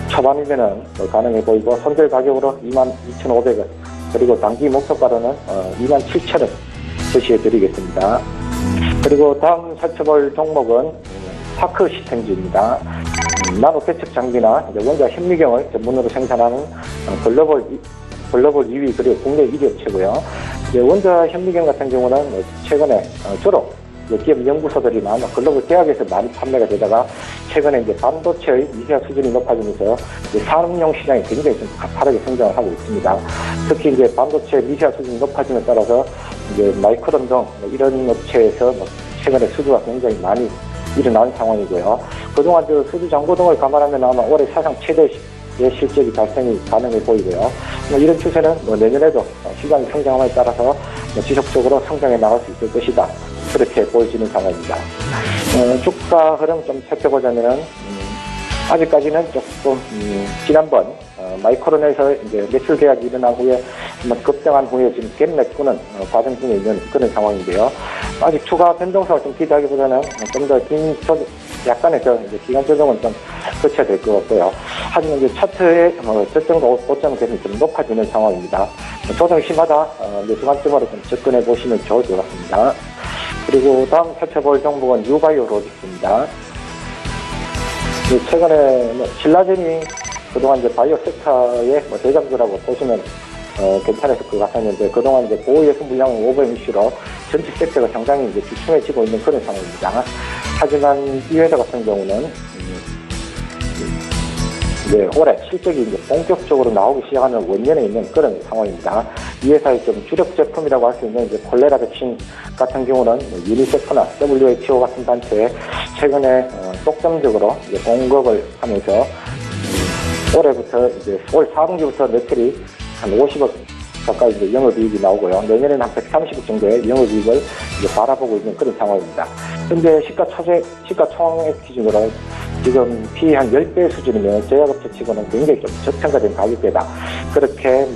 초반이면은 가능해 보이고 손절 가격으로 22,500원 그리고 단기 목표가로는 27,000원 제시해 드리겠습니다. 그리고 다음 살펴볼 종목은 파크 시스템즈입니다. 나노 배척 장비나 원자 현미경을 전문으로 생산하는 글로벌 2위 그리고 국내 1위 업체고요. 원자 현미경 같은 경우는 최근에 주로 기업 연구소들이 많은 글로벌 대학에서 많이 판매가 되다가 최근에 이제 반도체의 미세화 수준이 높아지면서 산업용 시장이 굉장히 좀 가파르게 성장을 하고 있습니다. 특히 이제 반도체 미세화 수준이 높아짐에 따라서 이제 마이크론 등 이런 업체에서 최근에 수주가 굉장히 많이 일어난 상황이고요. 그동안 수주 잔고 등을 감안하면 아마 올해 사상 최대의 실적이 발생이 가능해 보이고요. 이런 추세는 내년에도 시장의 성장함에 따라서 지속적으로 성장해 나갈 수 있을 것이다. 그렇게 보여지는 상황입니다. 주가 흐름 좀 살펴보자면은 아직까지는 조금 지난번 마이크론에서 이제 매출 계약이 일어난 후에 급등한 후에 지금 갭 메꾸는 과정 중에 있는 그런 상황인데요. 아직 추가 변동성을 좀 기대하기보다는 좀 더 긴 약간의 기간 조정은 좀 거쳐야 될 것 같고요. 하지만 이제 차트의 저점 고점은 계속 좀 높아지는 상황입니다. 조정 시마다 주간점으로 좀 접근해 보시면 좋을 것 같습니다. 그리고 다음 살펴볼 종목은 유바이오로직스입니다. 최근에 신라젠이 그동안 이제 바이오 섹터의 대장주라고 보시면 괜찮았을 것 같았는데, 그동안 이제 고위에서 물량 오버 이슈로 전체 섹터가 상당히 이제 주춤해지고 있는 그런 상황입니다. 하지만 이 회사 같은 경우는 이제 올해 실적이 이제 본격적으로 나오기 시작하는 원년에 있는 그런 상황입니다. 이 회사의 좀 주력 제품이라고 할 수 있는 이제 콜레라 백신 같은 경우는 유니세프나 WHO 같은 단체에 최근에 독점적으로 이제 공급을 하면서 올해부터 이제 올 4분기부터 매출이 한 50억 가까이 이제 영업이익이 나오고요. 내년에는 한 130억 정도의 영업이익을 이제 바라보고 있는 그런 상황입니다. 현재 시가총액 기준으로 지금 P 한 10배 수준이면 제약업체 치고는 굉장히 좀 저평가된 가격대다. 그렇게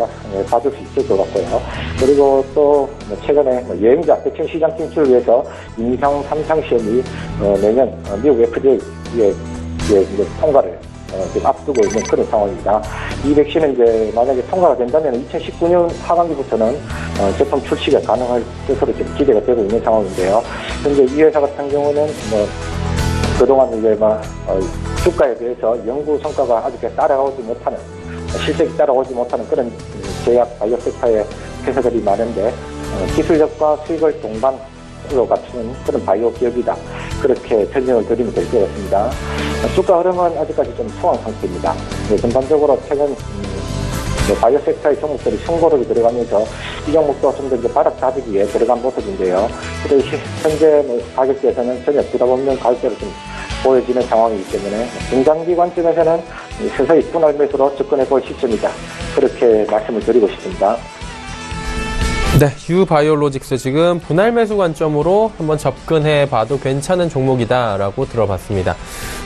봐줄 수 있을 것 같고요. 그리고 또 최근에 여행자 백신 시장 진출을 위해서 임상 3상 시험이 내년 미국 FDA에 이제 통과를 지금 앞두고 있는 그런 상황입니다. 이 백신은 이제 만약에 통과가 된다면 2019년 하반기부터는 제품 출시가 가능할 것으로 지금 기대가 되고 있는 상황인데요. 현재 이 회사 같은 경우는 그동안 이제 주가에 대해서 연구 성과가 아직 따라오지 못하는, 실적이 따라오지 못하는 그런 제약 바이오 섹터의 회사들이 많은데, 기술력과 수익을 동반으로 갖추는 그런 바이오 기업이다. 그렇게 설명을 드리면 될 것 같습니다. 주가 흐름은 아직까지 좀 소강 상태입니다. 전반적으로 최근 바이오 섹터의 종목들이 신고록이 들어가면서 이 종목도 좀 더 바닥 다지기에 들어간 모습인데요. 그래서 현재 가격대에서는 전혀 부담 없는 가격대로 좀 보여지는 상황이기 때문에 중장기 관점에서는 서서히 분할 매수로 접근해 볼 시점이다. 그렇게 말씀을 드리고 싶습니다. 네, 유바이오로직스 지금 분할 매수 관점으로 한번 접근해 봐도 괜찮은 종목이다라고 들어봤습니다.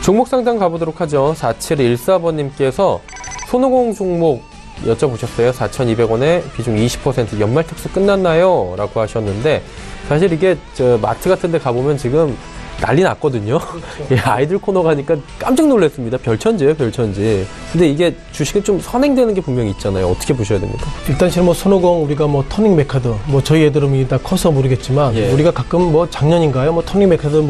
종목 상담 가보도록 하죠. 4714번님께서 손오공 종목 여쭤보셨어요. 4,200원에 비중 20% 연말 특수 끝났나요? 라고 하셨는데, 사실 이게 마트 같은 데 가보면 지금 난리 났거든요. 그렇죠. 예, 아이들 코너 가니까 깜짝 놀랐습니다. 별천지예요, 별천지. 근데 이게 주식은 좀 선행되는 게 분명히 있잖아요. 어떻게 보셔야 됩니까? 일단 지금 손오공 우리가 터닝 메카드, 저희 애들은 다 커서 모르겠지만, 예. 우리가 가끔 작년인가요? 터닝 메카드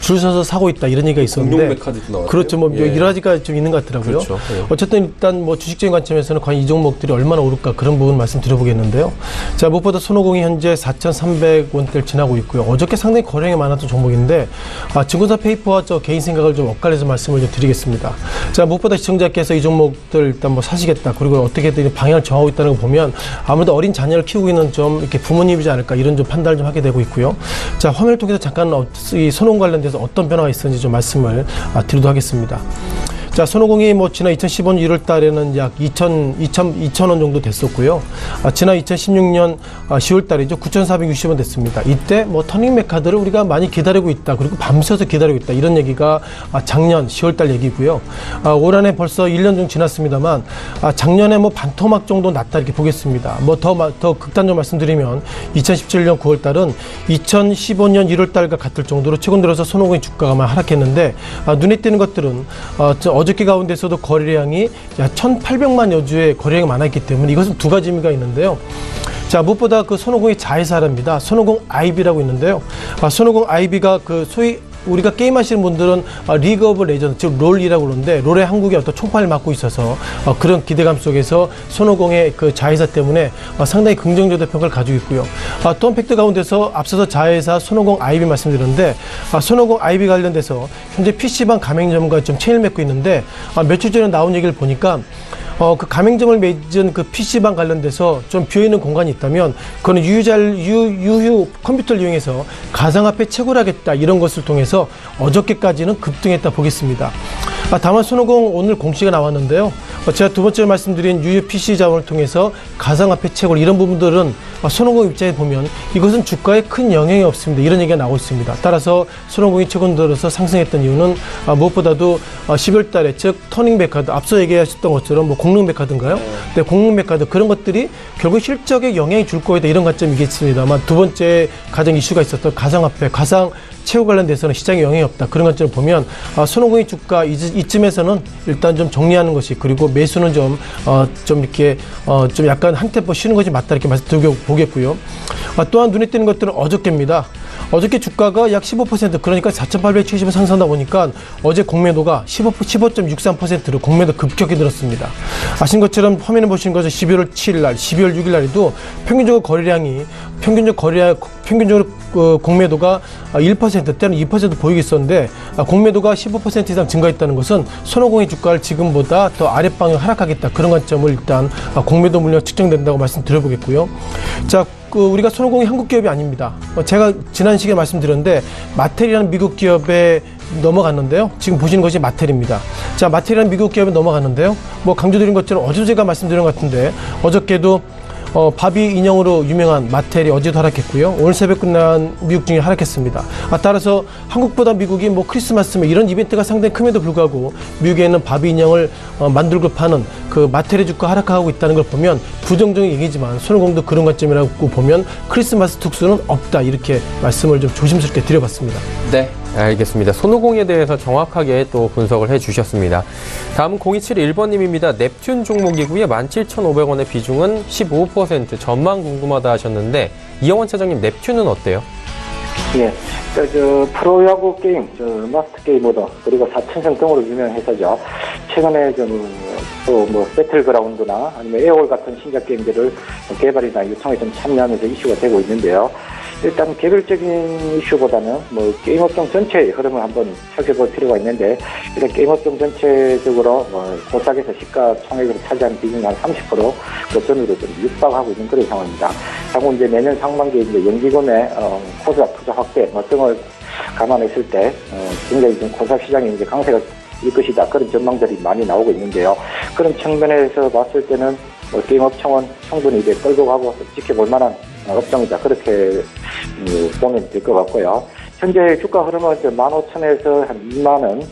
줄 서서 사고 있다 이런 얘기가 있었는데. 공룡 메카드도 나왔어요. 그렇죠. 예. 여러 가지가 좀 있는 것 같더라고요. 그렇죠. 예. 어쨌든 일단 주식적인 관점에서는 과연 이 종목들이 얼마나 오를까 그런 부분 말씀드려보겠는데요. 자, 무엇보다 손오공이 현재 4,300원대를 지나고 있고요. 어저께 상당히 거래량이 많았던 종목인데, 증권사 페이퍼와 개인 생각을 좀 엇갈려서 말씀을 좀 드리겠습니다. 자, 무엇보다 시청자께서 이 종목들 일단 사시겠다, 그리고 어떻게든 방향을 정하고 있다는 거 보면 아무래도 어린 자녀를 키우고 있는 좀 이렇게 부모님이지 않을까 이런 좀 판단을 좀 하게 되고 있고요. 자, 화면을 통해서 잠깐 이 손오공 관련돼서 어떤 변화가 있었는지 좀 말씀을 드리도록 하겠습니다. 자, 손오공이 지난 2015년 1월 달에는 약 2,000원 정도 됐었고요. 지난 2016년 10월 달이죠. 9,460원 됐습니다. 이때 터닝 메카드를 우리가 많이 기다리고 있다. 그리고 밤새서 기다리고 있다. 이런 얘기가 작년 10월 달 얘기고요. 올 한해 벌써 1년 정도 지났습니다만, 작년에 반토막 정도 났다 이렇게 보겠습니다. 더 극단적으로 말씀드리면 2017년 9월 달은 2015년 1월 달과 같을 정도로 최근 들어서 손오공의 주가가 하락했는데, 눈에 띄는 것들은 어저께 가운데서도 거래량이 약 1,800만 여주의 거래량이 많았기 때문에 이것은 두 가지 의미가 있는데요. 자, 무엇보다 손오공의 자회사랍니다. 손오공 IB라고 있는데요. 손오공 IB가 소위 우리가 게임하시는 분들은 리그 오브 레전드, 즉 롤이라고 그러는데, 롤의 한국의 어떤 총판을 맡고 있어서 그런 기대감 속에서 손오공의 자회사 때문에 상당히 긍정적인 평가를 가지고 있고요. 또 한 팩트 가운데서 앞서서 자회사 손오공 IB 말씀드렸는데, 손오공 IB 관련돼서 현재 PC방 가맹점과 좀 체인을 맺고 있는데, 며칠 전에 나온 얘기를 보니까 그 가맹점을 맺은 PC방 관련돼서 좀 비어있는 공간이 있다면, 그거는 유휴 컴퓨터를 이용해서 가상화폐 채굴하겠다, 이런 것을 통해서 어저께까지는 급등했다 보겠습니다. 다만 손오공 오늘 공시가 나왔는데요. 제가 두 번째 말씀드린 유효 PC 자원을 통해서 가상화폐 채굴 이런 부분들은 손오공 입장에 보면 이것은 주가에 큰 영향이 없습니다. 이런 얘기가 나오고 있습니다. 따라서 손오공이 최근 들어서 상승했던 이유는 무엇보다도 10월 달에 즉 터닝백카드 앞서 얘기하셨던 것처럼 뭐 공릉백카드인가요? 네, 공릉백카드 그런 것들이 결국 실적에 영향이 줄 거이다 이런 관점이겠습니다만 두 번째 가장 이슈가 있었던 가상화폐, 가상 채굴 관련돼서는 시장에 영향이 없다. 그런 관점을 보면 손오공의 주가 이쯤에서는 일단 좀 정리하는 것이 그리고 매수는 좀 이렇게 좀 약간 한 템포 쉬는 것이 맞다 이렇게 말씀드려 보겠고요. 또한 눈에 띄는 것들은 어저께입니다. 어저께 주가가 약 15% 그러니까 4,870원 상승하다 보니까 어제 공매도가 15.63%로 공매도 급격히 늘었습니다. 아신 것처럼 화면에 보시는 것은 12월 7일 날, 12월 6일 날에도 평균적 공매도가 1% 때는 2% 보이고 있었는데 공매도가 15% 이상 증가했다는 것은 손오공의 주가를 지금보다 더 아랫방향 하락하겠다 그런 관점을 일단 공매도 물량 측정된다고 말씀드려보겠고요. 자, 우리가 손오공이 한국 기업이 아닙니다. 제가 지난 시기에 말씀드렸는데 마텔이라는 미국 기업에 넘어갔는데요. 지금 보시는 것이 마텔입니다. 자, 마텔이라는 미국 기업에 넘어갔는데요. 뭐 강조드린 것처럼 어제도 제가 말씀드린 것 같은데 어저께도 바비 인형으로 유명한 마텔이 어제도 하락했고요. 오늘 새벽 끝난 미국 증시 하락했습니다. 따라서 한국보다 미국이 뭐 크리스마스 이런 이벤트가 상당히 큼에도 불구하고 미국에 있는 바비 인형을 만들고 파는 그 마텔의 주가 하락하고 있다는 걸 보면 부정적인 얘기지만 손오공도 그런 관점이라고 보면 크리스마스 특수는 없다 이렇게 말씀을 좀 조심스럽게 드려봤습니다. 네. 알겠습니다. 손오공에 대해서 정확하게 또 분석을 해주셨습니다. 다음은 0271번님입니다. 넵튠 종목이고요. 17,500원의 비중은 15%. 전망 궁금하다 하셨는데 이영원 차장님 넵튠은 어때요? 예, 프로야구 게임, 마스터 게이머더 그리고 4천성 등으로 유명해서죠. 최근에 또 뭐 배틀그라운드나 아니면 에어홀 같은 신작 게임들을 개발이나 유통에 좀 참여하면서 이슈가 되고 있는데요. 일단 개별적인 이슈보다는 뭐 게임업종 전체의 흐름을 한번 살펴볼 필요가 있는데 일단 게임업종 전체적으로 고작에서 시가총액으로 차지하는 비중이 한 30% 전후로 좀 육박하고 있는 그런 상황입니다. 향후 이제 내년 상반기에 이제 연기금의 코스닥 투자 확대 등을 감안했을 때 굉장히 좀 코스닥 시장이 이제 강세가 일 것이다 그런 전망들이 많이 나오고 있는데요. 그런 측면에서 봤을 때는 게임업종은 충분히 이제 끌고 가고 지켜볼 만한 업종이다. 그렇게 보면 될 것 같고요. 현재 주가 흐름은 15,000에서 한 2만원,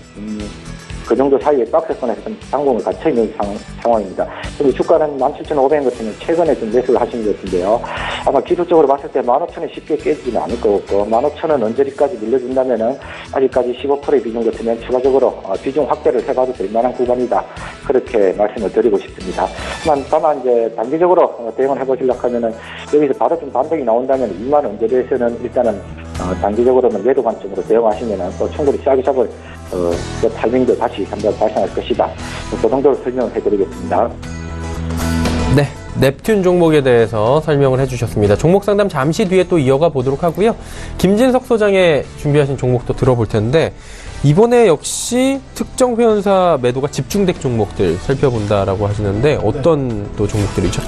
그 정도 사이에 박스권에서 좀 당공을 갇혀있는 상황입니다. 근데 주가는 17,500원 같으면 최근에 좀 매수를 하신 것 같은데요. 아마 기술적으로 봤을 때 15,000원 쉽게 깨지지는 않을 것 같고, 15,000원 언저리까지 밀려준다면은 아직까지 15%의 비중 같으면 추가적으로 비중 확대를 해봐도 될 만한 구간이다. 그렇게 말씀을 드리고 싶습니다. 다만 이제 단기적으로 대응을 해보시려고 하면은 여기서 바로 좀 반등이 나온다면 2만 언저리에서는 일단은 단기적으로는 매도 관점으로 대응하시면은 또 충분히 싸게 잡을 그 타이밍도 다시 한번 발생할 것이다. 그 정도로 설명을 해드리겠습니다. 네, 넵튠 종목에 대해서 설명을 해주셨습니다. 종목 상담 잠시 뒤에 또 이어가 보도록 하고요. 김진석 소장의 준비하신 종목도 들어볼 텐데 이번에 역시 특정 회원사 매도가 집중된 종목들 살펴본다라고 하시는데 어떤 또 종목들이죠?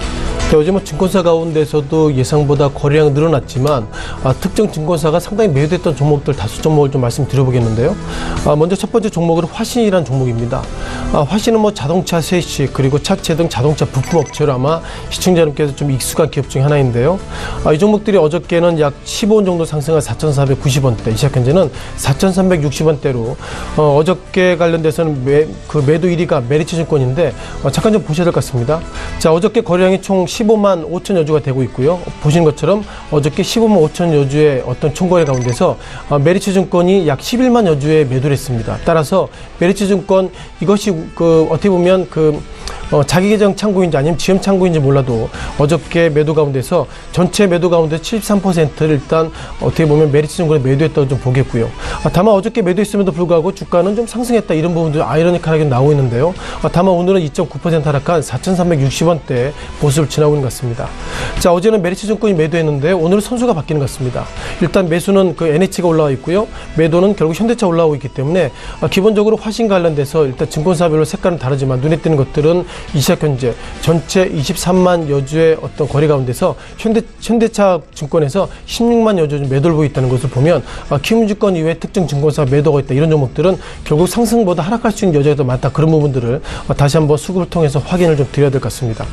요즘은 증권사 가운데서도 예상보다 거래량이 늘어났지만 특정 증권사가 상당히 매도했던 종목들 다수 종목을 좀 말씀드려보겠는데요. 먼저 첫 번째 종목은 화신이라는 종목입니다. 화신은 뭐 자동차 세시 그리고 차체 등 자동차 부품 업체로 아마 시청자 여러분께서 좀 익숙한 기업 중에 하나인데요. 이 종목들이 어저께는 약 15원 정도 상승한 4,490원대, 시작 현재는 4,360원대로 어저께 관련돼서는 매도 1위가 메리츠증권인데 잠깐 좀 보셔야 될 것 같습니다. 자, 어저께 거래량이 총 15만 5천여 주가 되고 있고요. 보시는 것처럼 어저께 15만 5천여 주의 어떤 총거래 가운데서 메리츠증권이 약 11만여 주에 매도를 했습니다. 따라서 메리츠증권 이것이 어떻게 보면 자기 계정 창구인지 아니면 지점 창구인지 몰라도 어저께 매도 가운데서 전체 매도 가운데 73%를 일단 어떻게 보면 메리츠증권에 매도했다고 좀 보겠고요. 다만 어저께 매도했음에도 불구하고 주가는 좀 상승했다 이런 부분도 아이러니컬하게 나오고 있는데요. 다만 오늘은 2.9% 하락한 4,360원대 모습을 지나고 있는 것 같습니다. 자, 어제는 메리츠증권이 매도했는데 오늘은 선수가 바뀌는 것 같습니다. 일단 매수는 NH가 올라와 있고요. 매도는 결국 현대차 올라오고 있기 때문에 기본적으로 화신 관련돼서 일단 증권사별로 색깔은 다르지만 눈에 띄는 것들은 이 시각 현재 전체 23만 여주의 어떤 거래 가운데서 현대차 증권에서 16만 여주 매도를 보이고 있다는 것을 보면 키움증권 이외에 특정 증권사 매도가 있다 이런 종목들은 결국 상승보다 하락할 수 있는 여지가 더 많다. 그런 부분들을 다시 한번 수급을 통해서 확인을 좀 드려야 될 것 같습니다.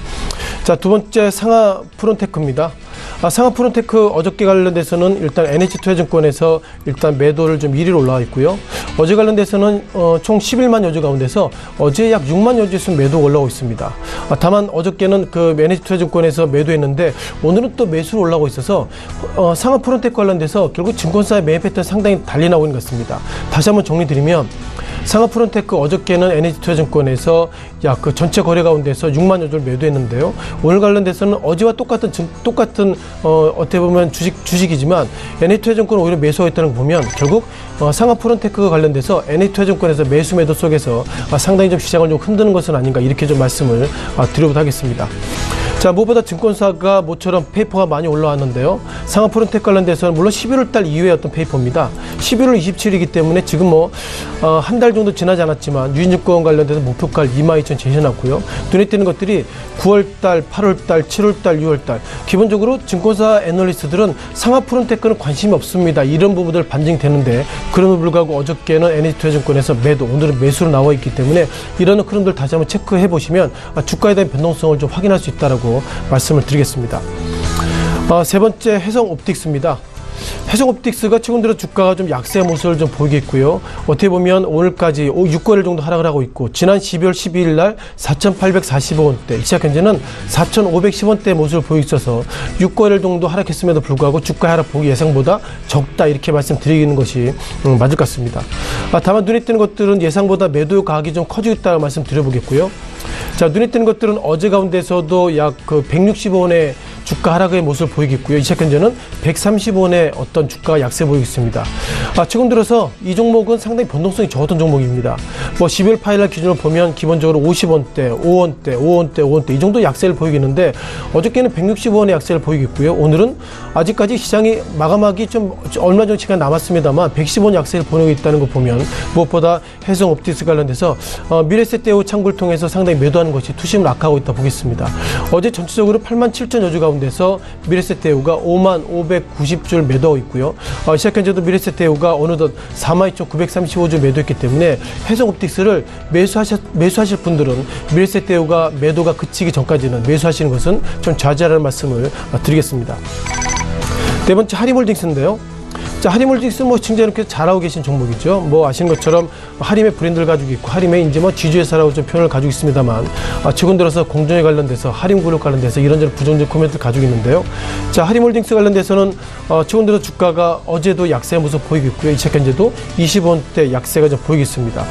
자, 두 번째 상하 프론테크입니다. 상하 프론테크 어저께 관련돼서는 일단 NH투자증권에서 일단 매도를 좀 1위로 올라와 있고요. 어제 관련돼서는 총 11만 여주 가운데서 어제 약 6만 여주수 매도가 올라오고 있습니다. 다만 어저께는 그 NH투자증권에서 매도했는데 오늘은 또 매수로 올라오고 있어서 상하 프론테크 관련돼서 결국 증권사의 매매 패턴 상당히 달리 나오고 있는 것 같습니다. 다시 한번 정리드리면 상하 프론테크 어저께는 NH투자증권에서 약 그 전체 거래 가운데서 6만 여주를 매도했는데요. 오늘 관련돼서는 어제와 똑같은 어떻게 보면 주식이지만 NH투자증권은 오히려 매수하고 있다는 거 보면 결국 상하 프론테크가 관련돼서 NH투자증권에서 매수 매도 속에서 상당히 좀 시장을 좀 흔드는 것은 아닌가 이렇게 좀 말씀을 드려보도록 하겠습니다. 자, 무엇보다 증권사가 모처럼 페이퍼가 많이 올라왔는데요. 상하 프론테크 관련돼서는 물론 11월 달 이후의 어떤 페이퍼입니다. 11월 27일이기 때문에 지금 한 달 정도 지나지 않았지만 유진증권 관련돼서 목표가를 22,000 제시해놨고요. 눈에 띄는 것들이 9월 달, 8월 달, 7월 달, 6월 달 기본적으로 증권사 애널리스트들은 상하 프론테크는 관심이 없습니다. 이런 부분들 반증이 되는데 그럼에도 불구하고 어저께는 NH투자증권에서 매도, 오늘은 매수로 나와 있기 때문에 이런 흐름들 다시 한번 체크해 보시면 주가에 대한 변동성을 좀 확인할 수 있다라고 말씀을 드리겠습니다. 세 번째 해성옵틱스입니다. 해성옵틱스가 최근 들어 주가가 좀 약세 모습을 좀 보이겠고요. 어떻게 보면 오늘까지 6거래일 정도 하락을 하고 있고 지난 12월 12일 날 4,845원대, 시작 현재는 4,510원대 모습을 보이고 있어서 6거래일 정도 하락했음에도 불구하고 주가 하락폭이 예상보다 적다 이렇게 말씀드리는 것이 맞을 것 같습니다. 다만 눈에 띄는 것들은 예상보다 매도 가격이 좀 커지고 있다고 말씀드려보겠고요. 자, 눈에 띄는 것들은 어제 가운데서도 약 165원의 주가 하락의 모습을 보이겠고요. 이 시각 현재는 130원의 어떤 주가 약세 보이고 있습니다. 최근 들어서 이 종목은 상당히 변동성이 적었던 종목입니다. 12월 8일날 기준으로 보면 기본적으로 50원대, 5원대 이 정도 약세를 보이겠는데 어저께는 165원의 약세를 보이겠고요. 오늘은 아직까지 시장이 마감하기 좀 얼마 정도 시간 남았습니다만 110원 약세를 보이고 있다는 거 보면 무엇보다 해성옵틱스 관련돼서 미래세대우 창구를 통해서 상당히 매도하는 것이 투심을 악화하고 있다 보겠습니다. 어제 전체적으로 87,000 여주 가운데서 미래세대우가 5590줄 매도하고 있고요. 시작 현재도 미래세대우가 어느덧 42,935줄 매도했기 때문에 해성옵틱스를 매수하실 분들은 미래세대우가 매도가 그치기 전까지는 매수하시는 것은 좀 자제하라는 말씀을 드리겠습니다. 네 번째 하림홀딩스인데요. 자, 하림홀딩스는 칭찬이렇게 잘하고 계신 종목이죠. 아시는 것처럼 하림의 브랜드를 가지고 있고 하림의 이제 지주회사라고 좀 표현을 가지고 있습니다만 최근 들어서 공정에 관련돼서 하림그룹 관련돼서 이런저런 부정적인 코멘트를 가지고 있는데요. 자, 하림홀딩스 관련돼서는 최근 들어 주가가 어제도 약세 모습 보이고 있고요. 이 시각 현재도 20원대 약세가 좀 보이겠습니다.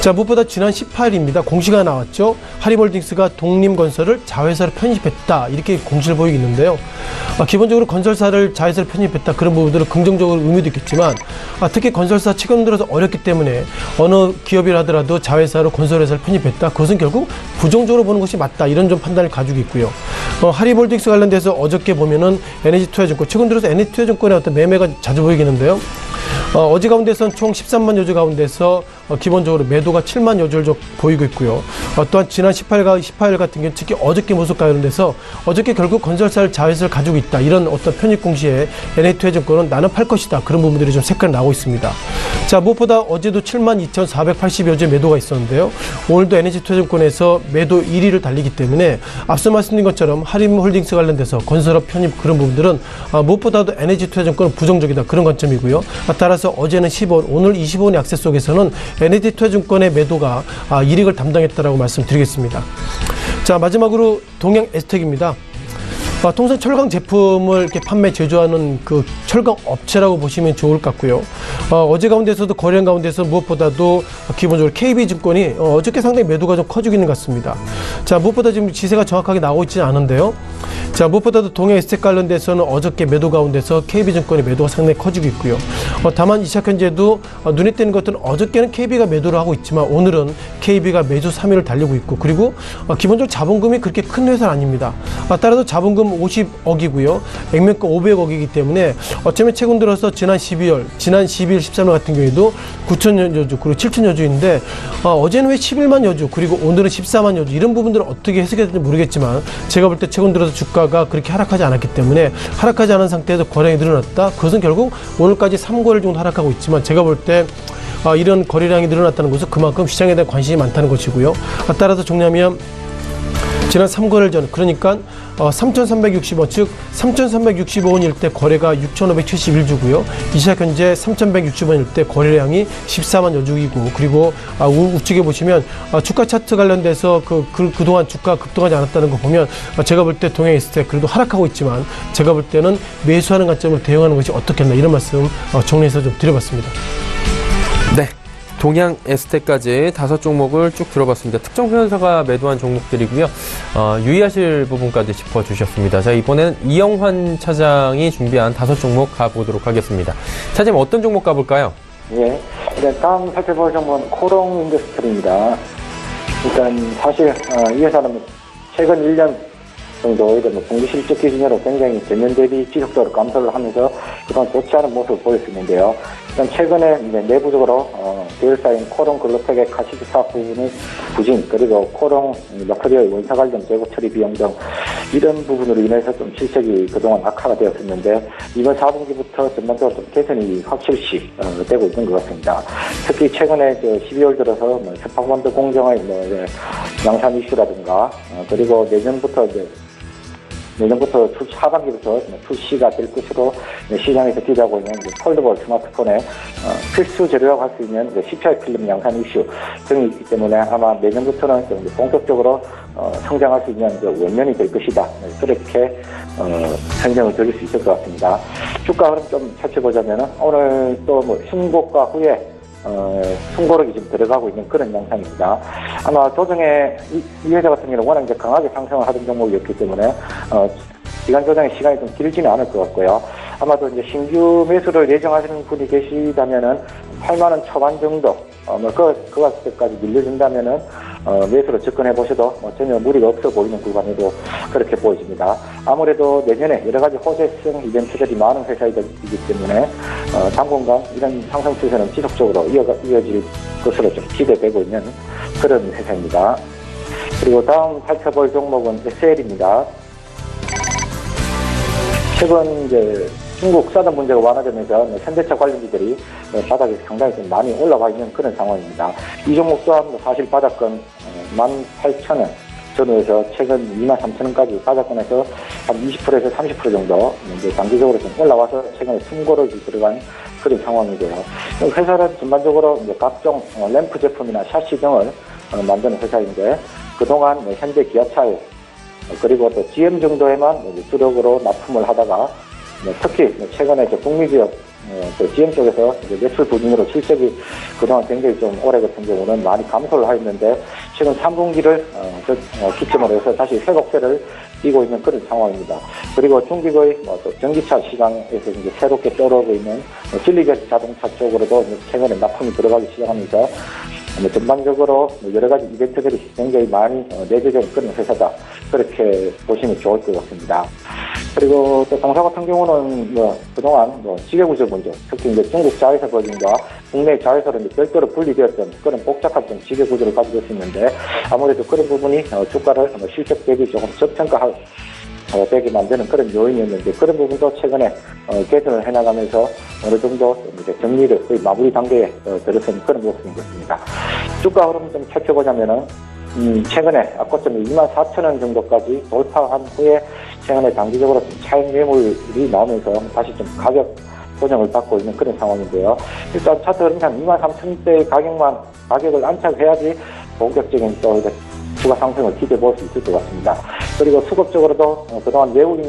자, 무엇보다 지난 18일입니다. 공시가 나왔죠. 하림홀딩스가 독림건설을 자회사로 편입했다 이렇게 공시를 보이고 있는데요. 기본적으로 건설사를 자회사로 편입했다 그런 부분들은 긍정적으로 의미도 있겠지만 특히 건설사 최근 들어서 어렵기 때문에 어느 기업이라 하더라도 자회사로 건설회사를 편입했다. 그것은 결국 부정적으로 보는 것이 맞다 이런 좀 판단을 가지고 있고요. 하림홀딩스 관련돼서 어저께 보면은 NH투자증권 최근 들어서 NH투자증권의 어떤 매매가 자주 보이겠는데요. 어제 가운데서는 총 13만 여주 가운데서 기본적으로 매도가 7만 여주를 좀 보이고 있고요. 또한 지난 18일 같은 경우는 특히 어저께 모습 관련돼서 어저께 결국 건설사를 자회사를 가지고 있다 이런 어떤 편입 공시에 NH투자증권은 나는 팔 것이다 그런 부분들이 좀 색깔이 나오고 있습니다. 자, 무엇보다 어제도 72,480여주의 매도가 있었는데요. 오늘도 NH투자증권에서 매도 1위를 달리기 때문에 앞서 말씀드린 것처럼 하림홀딩스 관련돼서 건설업 편입 그런 부분들은 무엇보다도 NH투자증권은 부정적이다 그런 관점이고요. 따라서 어제는 10원, 오늘 20원 약세 속에서는 NH투자증권의 매도가 이익을 담당했다라고 말씀드리겠습니다. 자, 마지막으로 동양에스텍입니다. 통상 철강 제품을 이렇게 판매 제조하는 그 철강 업체라고 보시면 좋을 것 같고요. 어제 가운데서도 거래량 가운데서 무엇보다도 기본적으로 KB증권이 어저께 상당히 매도가 좀 커지고 있는 것 같습니다. 자, 무엇보다 지금 지세가 정확하게 나오고 있지는 않은데요. 자, 무엇보다도 동해 에스텍 관련돼서는 어저께 매도 가운데서 KB증권의 매도가 상당히 커지고 있고요. 다만 이 시각 현재도 눈에 띄는 것들은 어저께는 KB가 매도를 하고 있지만 오늘은 KB가 매수 3위를 달리고 있고, 그리고 기본적으로 자본금이 그렇게 큰 회사는 아닙니다. 따라서 자본금 50억이고요. 액면가 500억이기 때문에 어쩌면 최근 들어서 지난 12일, 13일 같은 경우에도 9천 여주 그리고 7천 여주인데 어제는 왜 11만 여주 그리고 오늘은 14만 여주, 이런 부분들을 어떻게 해석해야 될지 모르겠지만 제가 볼 때 최근 들어서 주가가 그렇게 하락하지 않았기 때문에, 하락하지 않은 상태에서 거래량이 늘어났다. 그것은 결국 오늘까지 3거래일 정도 하락하고 있지만 제가 볼 때 이런 거래량이 늘어났다는 것은 그만큼 시장에 대한 관심이 많다는 것이고요. 따라서 정리하면 지난 3거래일 전, 그러니까 3,360원, 즉 3,365원일 때 거래가 6,571주고요. 이 시각 현재 3,160원일 때 거래량이 14만 여주이고, 그리고 우측에 보시면 주가 차트 관련돼서 그동안 주가 급등하지 않았다는 거 보면 제가 볼 때 동해 에스텍 그래도 하락하고 있지만 제가 볼 때는 매수하는 관점으로 대응하는 것이 어떻겠나, 이런 말씀 정리해서 좀 드려봤습니다. 네. 동양 에스텍까지 5종목을 쭉 들어봤습니다. 특정 회원사가 매도한 종목들이고요. 유의하실 부분까지 짚어주셨습니다. 자, 이번에는 이영환 차장이 준비한 5종목 가보도록 하겠습니다. 차장님, 어떤 종목 가볼까요? 예. 다음 살펴볼 종목은 코롱 인더스트리입니다. 일단 사실 이 회사는 최근 1년 정도 분기 실적 기준으로 굉장히 전년 대비 지속적으로 감소를 하면서 그동안 좋지 않은 모습을 보였었는데요. 일단 최근에 이제 내부적으로 계열사인 코롱 글로텍의 카시드 사업 부분의 부진, 그리고 코롱 머터리얼 원사 관련 재고 처리 비용 등 이런 부분으로 인해서 좀 실적이 그동안 악화가 되었었는데, 이번 4분기부터 전반적으로 좀 개선이 확실시 되고 있는 것 같습니다. 특히 최근에 12월 들어서 스파본드 공정의 양산 이슈라든가 그리고 내년부터 하반기부터 출시가 될 것으로 시장에서 기대하고 있는 폴더블 스마트폰의 필수 재료라고 할 수 있는 CPI 필름 양산 이슈 등이 있기 때문에 아마 내년부터는 좀 성격적으로 성장할 수 있는 원년이 될 것이다. 그렇게 설명을 드릴 수 있을 것 같습니다. 주가 흐름 좀 살펴보자면 오늘 또 신고가 후에 순고록이 지금 들어가고 있는 그런 양상입니다. 아마 조정에 이 회사 같은 경우는 워낙 이제 강하게 상승을 하던 종목이었기 때문에 기간 조정의 시간이 좀 길지는 않을 것 같고요. 아마도 이제 신규 매수를 예정하시는 분이 계시다면은 8만 원 초반 정도, 그 가격대까지 밀려준다면은 매수로 접근해 보셔도 전혀 무리가 없어 보이는 구간에도 그렇게 보여집니다. 아무래도 내년에 여러 가지 호재성 이벤트들이 많은 회사이기 때문에 당분간 이런 상승 추세는 지속적으로 이어질 것으로 좀 기대되고 있는 그런 회사입니다. 그리고 다음 살펴볼 종목은 SL입니다. 최근 이제 중국 사드 문제가 완화되면서 현대차 관련주들이 바닥에 상당히 좀 많이 올라와 있는 그런 상황입니다. 이 종목 또한 사실 바닥권 18,000원 전후에서 최근 23,000원까지 바닥권에서 한 20%에서 30% 정도 이제 단기적으로 좀 올라와서 최근에 순고록이 들어간 그런 상황이고요. 회사는 전반적으로 이제 각종 램프 제품이나 샤시 등을 만드는 회사인데, 그동안 현대 기아차에 그리고 또 GM 정도에만 주력으로 납품을 하다가 특히 최근에 국미 지역 GM 쪽에서 매출 부진으로 실적이 그동안 굉장히 좀 올해 같은 경우는 많이 감소를 하였는데, 최근 3분기를 기점으로 해서 다시 회복세를 띄고 있는 그런 상황입니다. 그리고 중국의 또 전기차 시장에서 이제 새롭게 떠오르고 있는 진리게스 자동차 쪽으로도 최근에 납품이 들어가기 시작하면서 전반적으로 여러 가지 이벤트들이 굉장히 많이 내재된 그런 회사다. 그렇게 보시면 좋을 것 같습니다. 그리고 또 동사 같은 경우는 그동안 지배구조 문제, 특히 이제 중국 자회사 법인과 국내 자회사로 이제 별도로 분리되었던 그런 복잡한 좀 지배구조를 가지고 있었는데, 아무래도 그런 부분이 주가를 실적 대비 조금 저평가되게 만드는 그런 요인이었는데, 그런 부분도 최근에 개선을 해나가면서 어느 정도 이제 정리를 거의 마무리 단계에 들어선 그런 모습인 것 같습니다. 주가 흐름 좀 살펴보자면은 최근에 악고점이 24,000원 정도까지 돌파한 후에 최근에 단기적으로 차익 매물이 나오면서 다시 좀 가격 조정을 받고 있는 그런 상황인데요. 일단 차트 흐름이 한 23,000원대 가격을 안착해야지 본격적인 또 주가 상승을 기대해 볼 수 있을 것 같습니다. 그리고 수급적으로도 그동안 외국인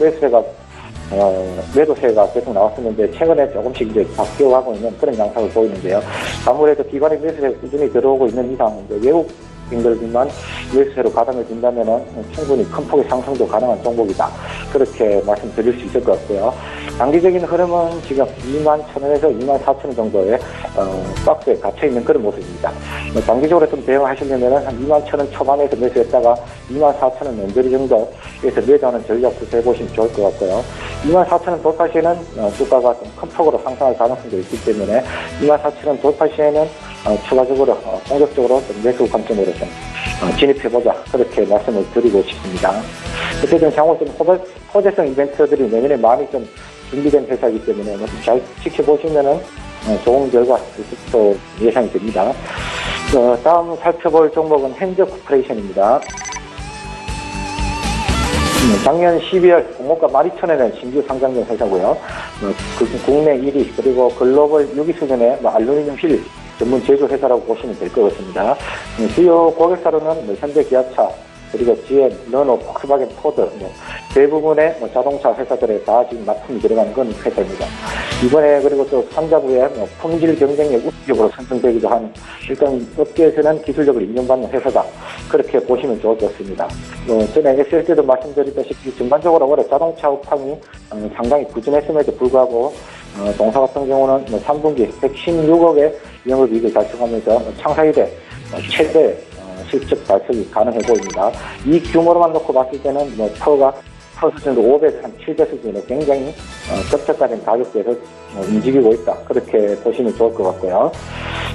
매도세가 계속 나왔었는데 최근에 조금씩 이제 바뀌어가고 있는 그런 양상을 보이는데요. 아무래도 기관의 매수세 꾸준히 들어오고 있는 이상 이제 외국 빙글빙만 매수세로 가담해 준다면 충분히 큰 폭의 상승도 가능한 종목이다. 그렇게 말씀드릴 수 있을 것 같고요. 단기적인 흐름은 지금 21,000원에서 24,000원 정도의 박스에 갇혀있는 그런 모습입니다. 단기적으로 좀 대응하시려면 한 21,000원 초반에서 매수했다가 24,000원 연결이 정도에서 매도하는 전략 구사해보시면 좋을 것 같고요. 24,000원 돌파 시에는 주가가 좀 큰 폭으로 상승할 가능성도 있기 때문에 24,000원 돌파 시에는 추가적으로 공격적으로 좀 매수 관점으로 좀 진입해보자, 그렇게 말씀을 드리고 싶습니다. 어쨌든 향후 좀 호재성 이벤트들이 내년에 많이 좀 준비된 회사이기 때문에 잘 지켜보시면은 좋은 결과 있을 것으로 예상이 됩니다. 다음 살펴볼 종목은 핸즈 코퍼레이션입니다. 작년 12월 공모가 12,000원에 신규 상장된 회사고요. 국내 1위 그리고 글로벌 6위 수준의 알루미늄 휠 전문 제조 회사라고 보시면 될 것 같습니다. 주요 고객사로는 현대 기아차, 그리고 GM, 르노, 폭스바겐, 포드 대부분의 자동차 회사들에 다 지금 납품이 들어가는 그런 회사입니다. 이번에 그리고 또 산자부의 품질 경쟁력 우수적으로 선정되기도 한, 일단 업계에서는 기술력을 인정받는 회사다, 그렇게 보시면 좋을 것 같습니다. 전에 SL 때도 말씀드렸다시피 전반적으로 올해 자동차 업황이 상당히 부진했음에도 불구하고 동사 같은 경우는 3분기 116억의 영업이익을 달성하면서 창사 이래 최대 실적 달성이 가능해 보입니다. 이 규모로만 놓고 봤을 때는 퍼 수준도 5배에서 한 7배 수준으로 굉장히 적적가된 가격대에서 움직이고 있다, 그렇게 보시면 좋을 것 같고요.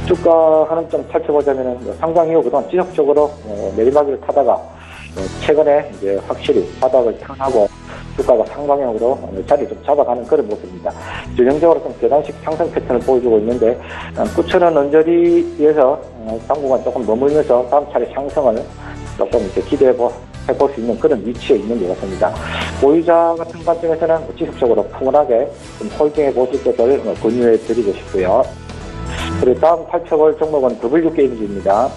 주가 흐름 좀 살펴보자면 상장 이후 그동안 지속적으로 내리막이를 타다가 최근에 이제 확실히 바닥을 턴하고 주가가 상방향으로 자리 좀 잡아가는 그런 모습입니다. 전형적으로 좀 계단식 상승 패턴을 보여주고 있는데 9,000원 언저리에서 당분간 조금 머물면서 다음 차례 상승을 조금 이렇게 기대해볼 수 있는 그런 위치에 있는 것 같습니다. 보유자 같은 관점에서는 지속적으로 풍부하게 좀 홀딩해 보실 것을 권유해 드리고 싶고요. 그리고 다음 살펴볼 종목은 W게임즈입니다.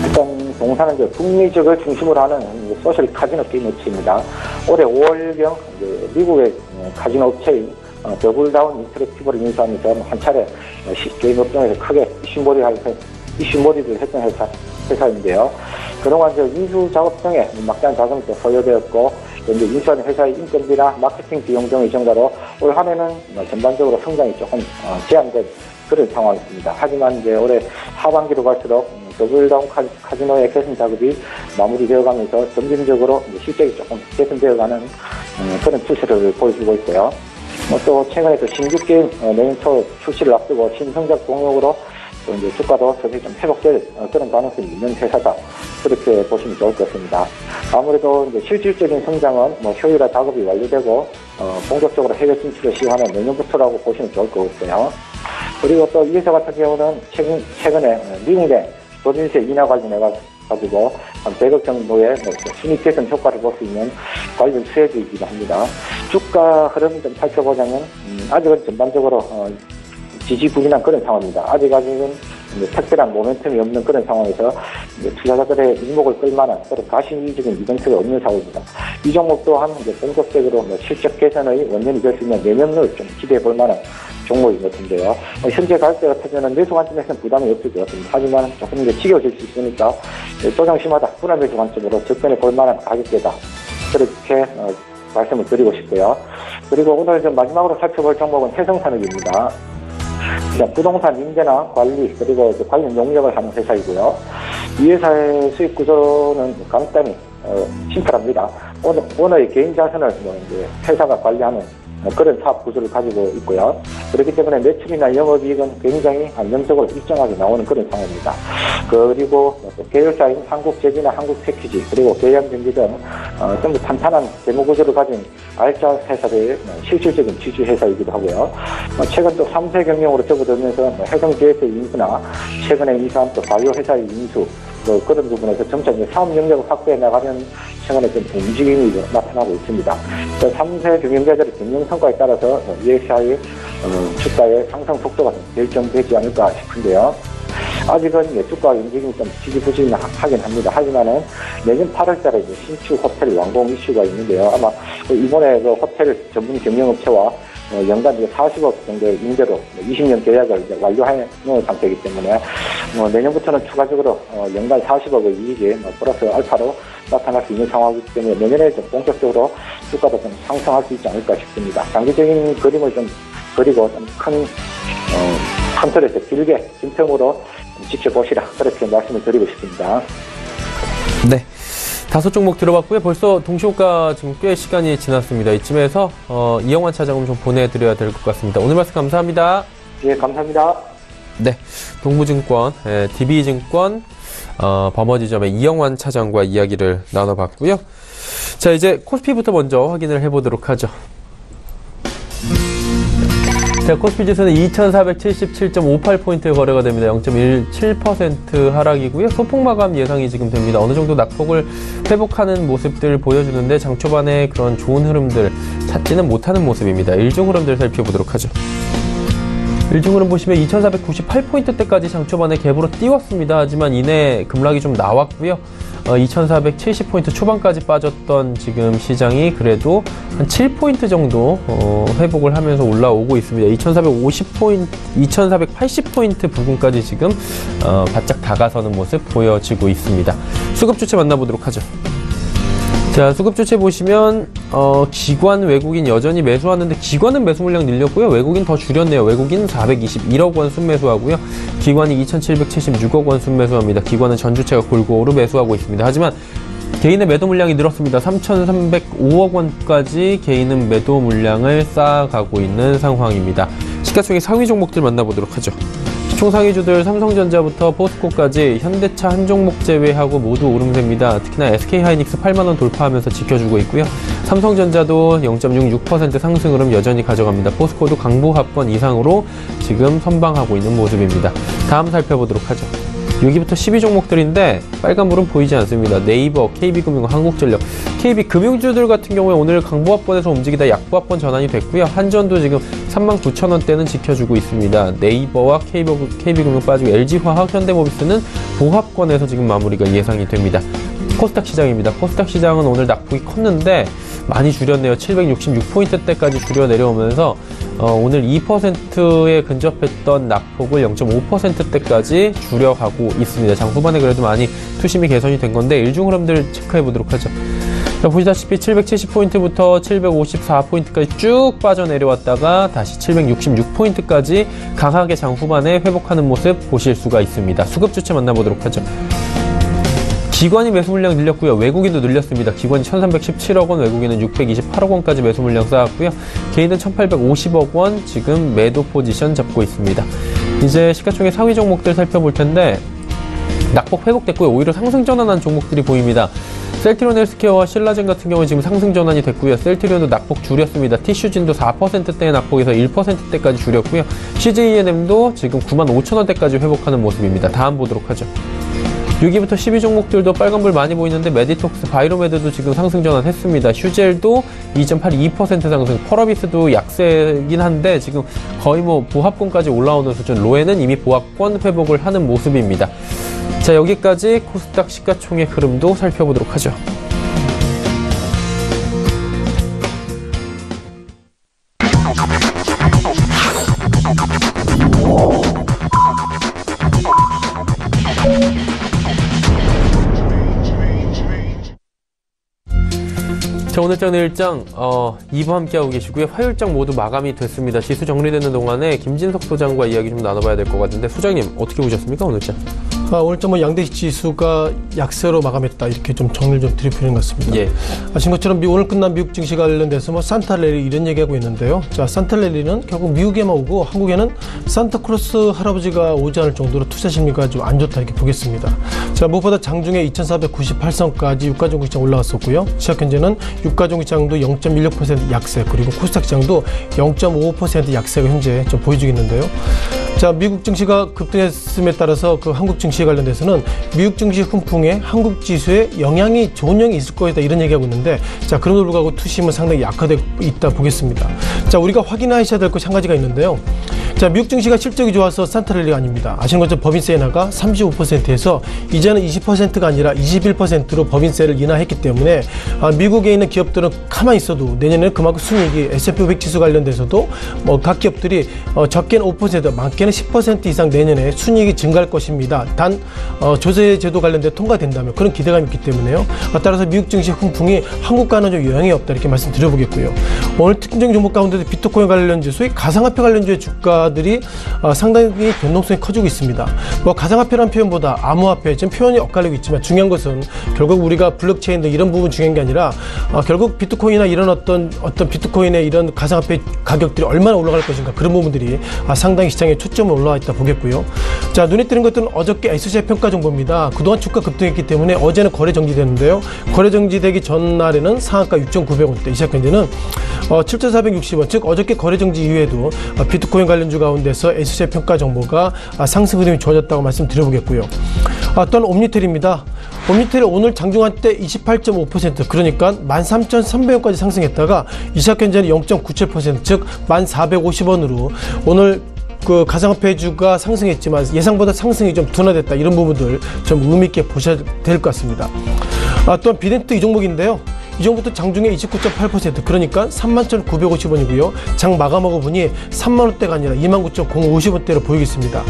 일단 동사는 이제 북미 지역을 중심으로 하는 소셜 카지노 게임 업체입니다. 올해 5월경 미국의 카지노 업체인 더블다운 인터랙티브를 인수하면서 한 차례 게임 업종에서 크게 이슈몰이를 했던 회사인데요. 그동안 인수 작업 등에 막대한 자금이 소요되었고, 현재 인수하는 회사의 인건비나 마케팅 비용 등의 증가로 올 한 해는 전반적으로 성장이 조금 제한된 그런 상황입니다. 하지만 이제 올해 하반기로 갈수록 더블다운 카지노의 개선 작업이 마무리되어가면서 점진적으로 실적이 조금 개선되어가는 그런 추세를 보여주고 있고요. 또 최근에 신규 게임 내년 초 출시를 앞두고 신성작 동력으로 또 이제 주가도 서서히 좀 회복될 그런 가능성이 있는 회사다, 그렇게 보시면 좋을 것 같습니다. 아무래도 이제 실질적인 성장은 효율화 작업이 완료되고 본격적으로 해외 진출을 시도하는 내년부터라고 보시면 좋을 것 같고요. 그리고 또 이 회사 같은 경우는 최근에 미국 내 조진세 인하 관련해가지고 한 100억 정도의 순익 개선 효과를 볼 수 있는 관련 수혜주이기도 합니다. 주가 흐름 좀 살펴보자면 아직은 전반적으로 지지부진한 그런 상황입니다. 아직은 특별한 모멘텀이 없는 그런 상황에서 투자자들의 이목을 끌만한 그런 가시적인 이벤트가 없는 상황입니다. 이 종목 또한 본격적으로 실적 개선의 원년이 될 수 있는 내년을 좀 기대해 볼 만한 종목인 것 같은데요. 현재 가격대 같으면 매수 관점에서는 부담이 없을 것 같습니다. 하지만 조금 더 지겨워질 수 있으니까 조정심하다 분할 매수 관점으로 접근해 볼 만한 가격대다, 그렇게 말씀을 드리고 싶고요. 그리고 오늘 마지막으로 살펴볼 종목은 해성산업입니다. 부동산 임대나 관리 그리고 관련 용역을 하는 회사이고요. 이 회사의 수익 구조는 간단히 심플합니다. 오너의 개인 자산을 이제 회사가 관리하는 그런 사업 구조를 가지고 있고요. 그렇기 때문에 매출이나 영업이익은 굉장히 안정적으로 일정하게 나오는 그런 상황입니다. 그리고 계열사인 한국제비나 한국패키지 그리고 계양전기 등 전부 탄탄한 재무 구조를 가진 알짜 회사들의 실질적인 지주 회사이기도 하고요. 최근 또 3세 경영으로 접어들면서 해성GS의 인수나 최근에 인수한 또 바이오 회사의 인수 그런 부분에서 점차 이제 사업 영역을 확대해 나가는 최근에 좀 움직임이 나타나고 있습니다. 3세 경영자들의 경영 성과에 따라서 이 회사의 주가의 상승 속도가 좀 결정되지 않을까 싶은데요. 아직은 주가 움직임이 좀 지지부진하긴 합니다. 하지만은 내년 8월달에 신축 호텔 완공 이슈가 있는데요. 아마 이번에 호텔 전문 경영업체와 연간 이제 40억 정도의 임대로 20년 계약을 이제 완료해 놓은 상태이기 때문에 내년부터는 추가적으로 연간 40억의 이익이 플러스 알파로 나타날 수 있는 상황이기 때문에 내년에 좀 본격적으로 주가도 좀 상승할 수 있지 않을까 싶습니다. 장기적인 그림을 좀 그리고 좀 큰 틀에서 길게 긴텀으로 지켜보시라, 그렇게 말씀을 드리고 싶습니다. 네. 5종목 들어봤고요. 벌써 동시호가 지금 꽤 시간이 지났습니다. 이쯤에서 이영환 차장님 좀 보내드려야 될 것 같습니다. 오늘 말씀 감사합니다. 예, 감사합니다. 네. 동부증권, DB증권, 버머지점의 이영환 차장과 이야기를 나눠봤고요. 자, 이제 코스피부터 먼저 확인을 해보도록 하죠. 자, 코스피 지수는 2477.58포인트에 거래가 됩니다. 0.17% 하락이고요. 소폭 마감 예상이 지금 됩니다. 어느 정도 낙폭을 회복하는 모습들 보여주는데 장 초반에 그런 좋은 흐름들 찾지는 못하는 모습입니다. 일종 흐름들 살펴보도록 하죠. 일종 흐름 보시면 2498포인트대까지 장 초반에 갭으로 띄웠습니다. 하지만 이내 급락이 좀 나왔고요. 2470포인트 초반까지 빠졌던 지금 시장이 그래도 한 7포인트 정도 회복을 하면서 올라오고 있습니다. 2480포인트 부근까지 지금 바짝 다가서는 모습 보여지고 있습니다. 수급 주체 만나보도록 하죠. 자, 수급 주체 보시면 기관, 외국인 여전히 매수하는데 기관은 매수 물량 늘렸고요. 외국인 더 줄였네요. 외국인 421억 원 순매수하고요. 기관이 2776억 원 순매수합니다. 기관은 전주체가 골고루 매수하고 있습니다. 하지만 개인의 매도 물량이 늘었습니다. 3,305억 원까지 개인은 매도 물량을 쌓아가고 있는 상황입니다. 시가총액 상위 종목들 만나보도록 하죠. 시총 상위주들 삼성전자부터 포스코까지 현대차 한 종목 제외하고 모두 오름세입니다. 특히나 SK하이닉스 8만원 돌파하면서 지켜주고 있고요. 삼성전자도 0.66% 상승 흐름 여전히 가져갑니다. 포스코도 강보합권 이상으로 지금 선방하고 있는 모습입니다. 다음 살펴보도록 하죠. 6위부터 10위 종목들인데 빨간불은 보이지 않습니다. 네이버, KB금융, 한국전력, KB금융주들 같은 경우에 오늘 강보합권에서 움직이다 약보합권 전환이 됐고요. 한전도 지금 39,000원대는 지켜주고 있습니다. 네이버와 KB금융 빠지고 LG화학, 현대모비스는 보합권에서 지금 마무리가 예상이 됩니다. 코스닥 시장입니다. 코스닥 시장은 오늘 낙폭이 컸는데 많이 줄였네요. 766포인트대까지 줄여 내려오면서 오늘 2%에 근접했던 낙폭을 0.5%대까지 줄여가고 있습니다. 장 후반에 그래도 많이 투심이 개선이 된 건데 일중 흐름들 체크해 보도록 하죠. 자, 보시다시피 770포인트부터 754포인트까지 쭉 빠져내려왔다가 다시 766포인트까지 강하게 장 후반에 회복하는 모습 보실 수가 있습니다. 수급 주체 만나보도록 하죠. 기관이 매수 물량 늘렸고요. 외국인도 늘렸습니다. 기관이 1317억 원, 외국인은 628억 원까지 매수 물량 쌓았고요. 개인은 1850억 원 지금 매도 포지션 잡고 있습니다. 이제 시가총액 상위 종목들 살펴볼 텐데 낙폭 회복됐고요. 오히려 상승 전환한 종목들이 보입니다. 셀트리온 헬스케어와 신라젠 같은 경우는 지금 상승 전환이 됐고요. 셀트리온도 낙폭 줄였습니다. 티슈진도 4%대의 낙폭에서 1%대까지 줄였고요. CJENM도 지금 95,000원대까지 회복하는 모습입니다. 다음 보도록 하죠. 6위부터 10위 종목들도 빨간불 많이 보이는데 메디톡스, 바이로메드도 지금 상승 전환했습니다. 휴젤도 2.82% 상승, 펄어비스도 약세긴 한데 지금 거의 뭐 보합권까지 올라오는 수준, 로에는 이미 보합권 회복을 하는 모습입니다. 자, 여기까지 코스닥 시가총액 흐름도 살펴보도록 하죠. 자, 오늘장 내일장 2부 함께하고 계시고요. 화요일장 모두 마감이 됐습니다. 지수 정리되는 동안에 김진석 소장과 이야기 좀 나눠봐야 될 것 같은데 소장님 어떻게 보셨습니까 오늘장? 오늘장 양대 지수가 약세로 마감했다 이렇게 좀 정리를 좀 드릴 필요인 것 같습니다. 예. 아신 것처럼 오늘 끝난 미국 증시 관련돼서 산타랠리 이런 얘기하고 있는데요. 자, 산타랠리는 결국 미국에만 오고 한국에는 산타크로스 할아버지가 오지 않을 정도로 투자 심리가 좀 안 좋다 이렇게 보겠습니다. 자, 무엇보다 장중에 2498선까지 유가종시장 올라왔었고요. 시작 현재는 유가종시장도 0.16% 약세, 그리고 코스닥 시장도 0.5% 약세가 현재 좀 보여지고 있는데요. 자, 미국 증시가 급등했음에 따라서 그 한국 증시에 관련돼서는 미국 증시 훈풍에 한국 지수에 영향이 좋은 영향이 있을 거다 이런 얘기하고 있는데, 자, 그럼에도 불구하고 투심은 상당히 약화되고 있다 보겠습니다. 자, 우리가 확인하셔야 될 것이 한 가지가 있는데요. 자, 미국 증시가 실적이 좋아서 산타랠리가 아닙니다. 아시는 것처럼 법인세 인하가 35%에서 이제는 20%가 아니라 21%로 법인세를 인하했기 때문에 미국에 있는 기업들은 가만히 있어도 내년에는 그만큼 순이익이 S&P 500 지수 관련돼서도 각 기업들이 적게는 5%, 많게는 10% 이상 내년에 순이익이 증가할 것입니다. 단 조세 제도 관련돼 통과된다면 그런 기대감이 있기 때문에요. 따라서 미국 증시 훈풍이 한국과는 좀 영향이 없다 이렇게 말씀드려보겠고요. 오늘 특징적인 종목 가운데도 비트코인 관련주, 소위 가상화폐 관련주의 주가들이 상당히 변동성이 커지고 있습니다. 가상화폐라는 표현보다 암호화폐, 지금 표현이 엇갈리고 있지만 중요한 것은 결국 우리가 블록체인 등 이런 부분 중요한 게 아니라 결국 비트코인이나 이런 어떤 비트코인의 이런 가상화폐 가격들이 얼마나 올라갈 것인가, 그런 부분들이 상당히 시장에 초점이 올라와 있다 보겠고요. 자, 눈에 띄는 것들은 어저께 SCI 평가 정보입니다. 그동안 주가 급등했기 때문에 어제는 거래 정지됐는데요. 거래 정지되기 전날에는 상한가 6,900원대, 이 시각 현재는 7,460원, 즉 어저께 거래 정지 이후에도 비트코인 관련주 가운데서 SCI 평가 정보가 상승 흐름이 좋아졌다고 말씀드려보겠고요. 또한 옴니텔입니다. 옴니텔이 오늘 장중한 때 28.5%, 그러니까 13,300원까지 상승했다가 이 시각 현재는 0.97%, 즉 1,450원으로 오늘 그 가상화폐주가 상승했지만 예상보다 상승이 좀 둔화됐다, 이런 부분들 좀 의미있게 보셔야 될 것 같습니다. 또한 비덴트 이 종목인데요. 이 종목도 장중에 29.8%, 그러니까 31,950원이고요. 장 마감하고 보니 3만원대가 아니라 29,050원대로 보이겠습니다.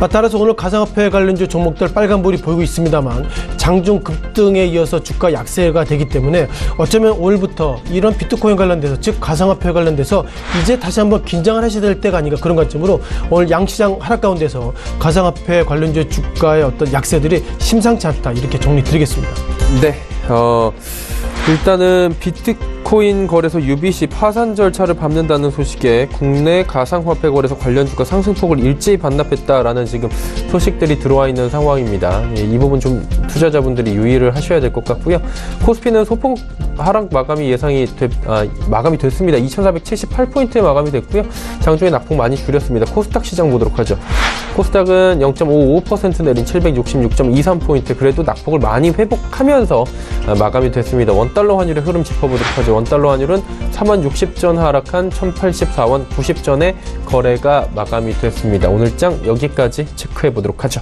따라서 오늘 가상화폐 관련주 종목들 빨간불이 보이고 있습니다만 장중 급등에 이어서 주가 약세가 되기 때문에 어쩌면 오늘부터 이런 비트코인 관련돼서, 즉 가상화폐 관련돼서 이제 다시 한번 긴장을 하셔야 될 때가 아닌가, 그런 관점으로 오늘 양시장 하락 가운데서 가상화폐 관련주 주가의 어떤 약세들이 심상치 않다, 이렇게 정리 드리겠습니다. 네. 일단은 비트코인 거래소 UBC 파산 절차를 밟는다는 소식에 국내 가상화폐 거래소 관련 주가 상승폭을 일제히 반납했다라는 지금 소식들이 들어와 있는 상황입니다. 이 부분 좀 투자자분들이 유의를 하셔야 될 것 같고요. 코스피는 소폭 하락 마감이 마감이 됐습니다. 2,478포인트에 마감이 됐고요. 장중에 낙폭 많이 줄였습니다. 코스닥 시장 보도록 하죠. 코스닥은 0.55% 내린 766.23포인트, 그래도 낙폭을 많이 회복하면서 마감이 됐습니다. 원달러 환율의 흐름 짚어보도록 하죠. 원달러 환율은 4만60전 하락한 1,084원 90전에 거래가 마감이 됐습니다. 오늘 장 여기까지 체크해보도록 하죠.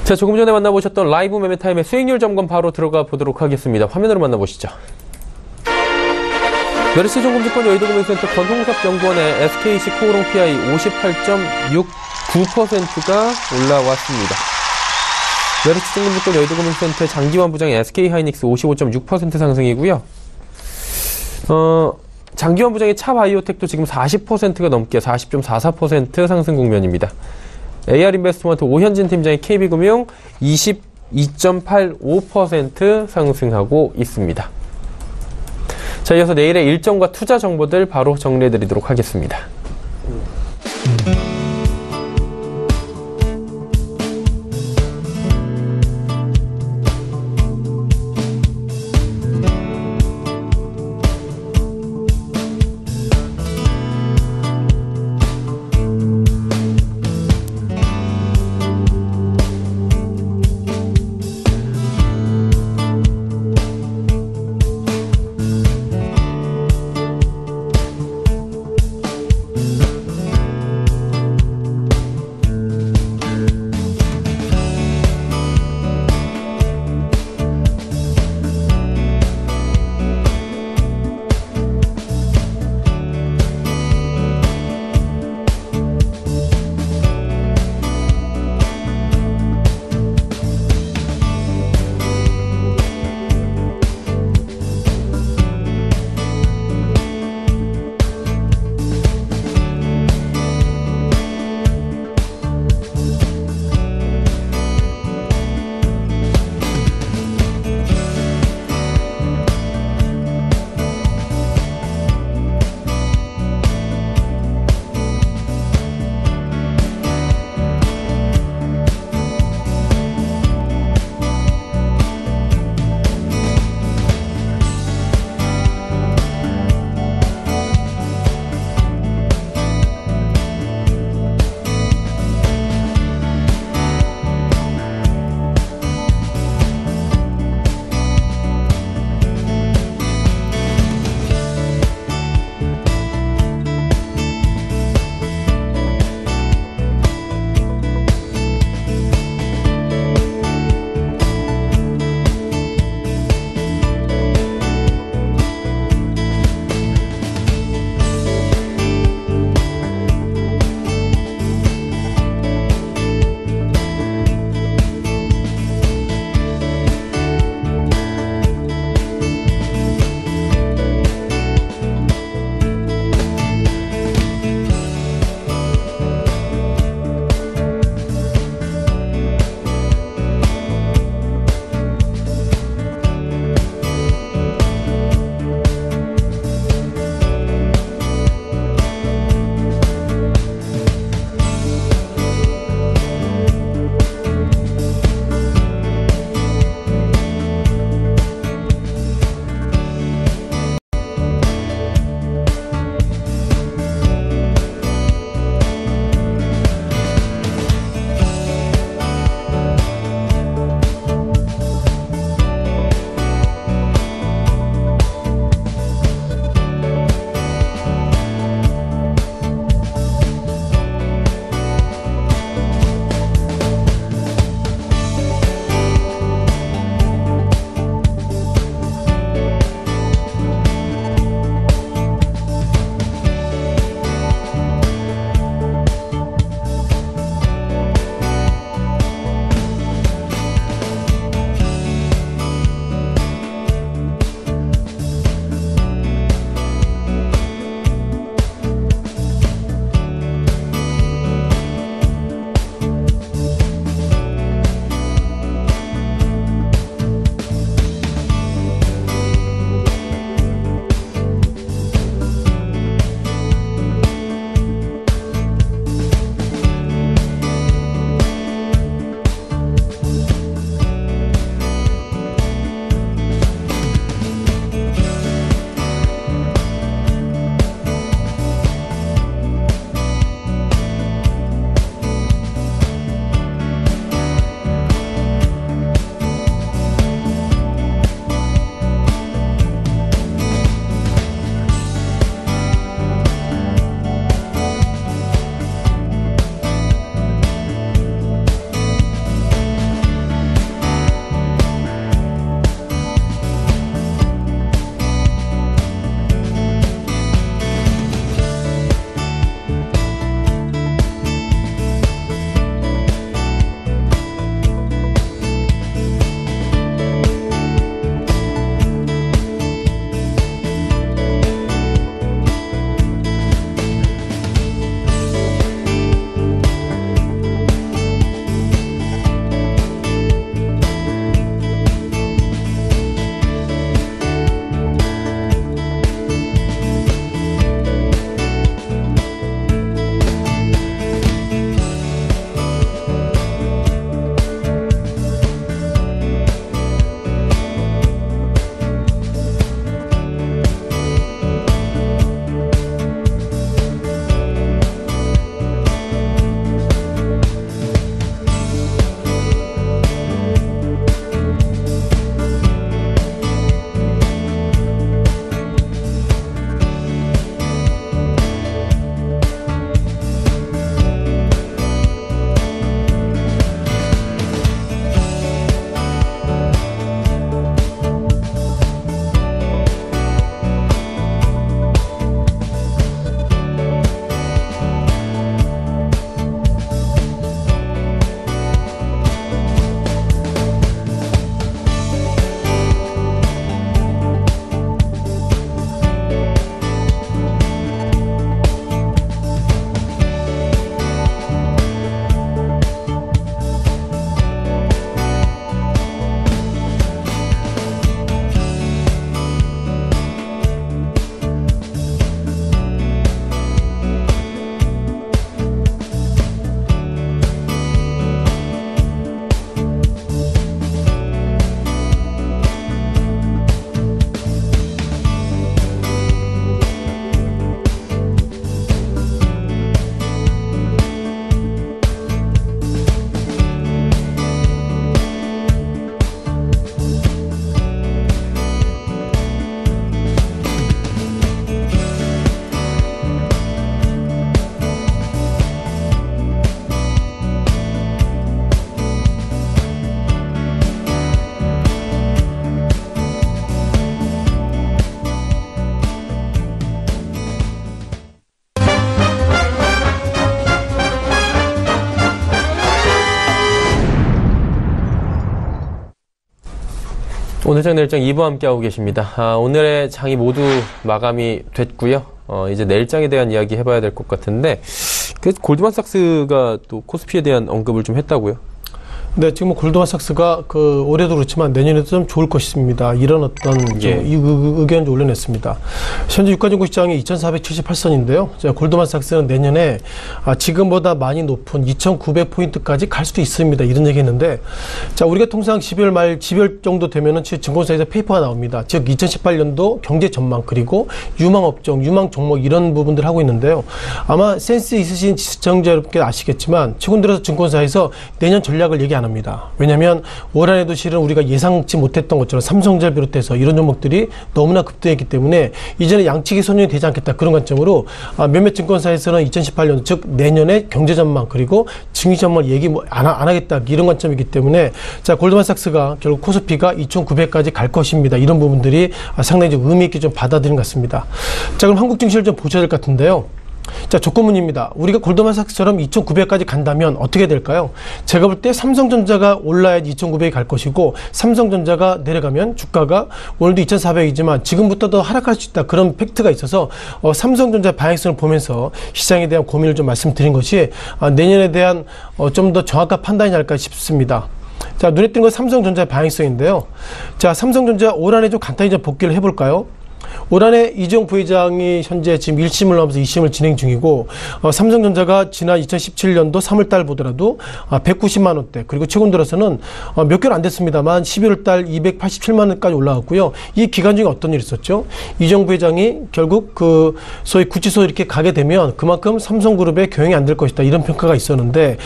자, 조금 전에 만나보셨던 라이브 매매타임의 수익률 점검 바로 들어가 보도록 하겠습니다. 화면으로 만나보시죠. 메르시 종금증권 여의도금융센터 권홍섭 연구원의 SKC 코오롱 PI 58.69%가 올라왔습니다. 메르시 종금증권 여의도금융센터 장기환 부장의 SK하이닉스 55.6% 상승이고요. 장기환 부장의 차바이오텍도 지금 40%가 넘게 40.44% 상승 국면입니다. AR인베스트먼트 오현진 팀장의 KB금융 22.85% 상승하고 있습니다. 자, 이어서 내일의 일정과 투자 정보들 바로 정리해드리도록 하겠습니다. 오늘 장 내일장 2부 함께하고 계십니다. 오늘의 장이 모두 마감이 됐고요. 이제 내일장에 대한 이야기 해봐야 될 것 같은데, 골드만삭스가 또 코스피에 대한 언급을 좀 했다고요? 네, 지금 골드만삭스가 올해도 그렇지만 내년에도 좀 좋을 것입니다. 이런 어떤 의견을 올려냈습니다. 현재 유가증권 시장이 2,478선인데요. 골드만삭스는 내년에 지금보다 많이 높은 2,900포인트까지 갈 수도 있습니다. 이런 얘기 했는데, 자, 우리가 통상 12월 말, 12월 정도 되면은 증권사에서 페이퍼가 나옵니다. 즉, 2018년도 경제 전망, 그리고 유망 업종, 유망 종목 이런 부분들 하고 있는데요. 아마 센스 있으신 시청자 여러분께 아시겠지만, 최근 들어서 증권사에서 내년 전략을 얘기 안 합니다. 왜냐하면 올 한해도 실은 우리가 예상치 못했던 것처럼 삼성전자 비롯해서 이런 종목들이 너무나 급등했기 때문에 이제는 양측이 선언이 되지 않겠다, 그런 관점으로 몇몇 증권사에서는 2018년 즉 내년에 경제 전망 그리고 증시 전망 얘기 안 하겠다, 이런 관점이기 때문에 자, 골드만삭스가 결국 코스피가 2,900까지 갈 것입니다. 이런 부분들이 상당히 좀 의미 있게 좀 받아들인 것 같습니다. 자, 그럼 한국 증시를 좀 보셔야 될 것 같은데요. 자, 조건문입니다. 우리가 골드만삭스처럼 2,900까지 간다면 어떻게 될까요? 제가 볼 때 삼성전자가 올라야지 2,900이 갈 것이고, 삼성전자가 내려가면 주가가 오늘도 2,400이지만 지금부터 더 하락할 수 있다, 그런 팩트가 있어서 삼성전자 방향성을 보면서 시장에 대한 고민을 좀 말씀드린 것이 내년에 대한 좀 더 정확한 판단이 날까 싶습니다. 자, 눈에 띄는 건 삼성전자의 방향성인데요. 자, 삼성전자 올 한해 좀 간단히 좀 복귀를 해볼까요? 올 한해 이재용 부회장이 현재 지금 1심을 넘어서 2심을 진행 중이고, 삼성전자가 지난 2017년도 3월달 보더라도 190만 원대, 그리고 최근 들어서는 몇 개월 안 됐습니다만 11월달 287만 원까지 올라갔고요. 이 기간 중에 어떤 일이 있었죠? 이재용 부회장이 결국 소위 구치소 이렇게 가게 되면 그만큼 삼성그룹의 경영이 안 될 것이다, 이런 평가가 있었는데,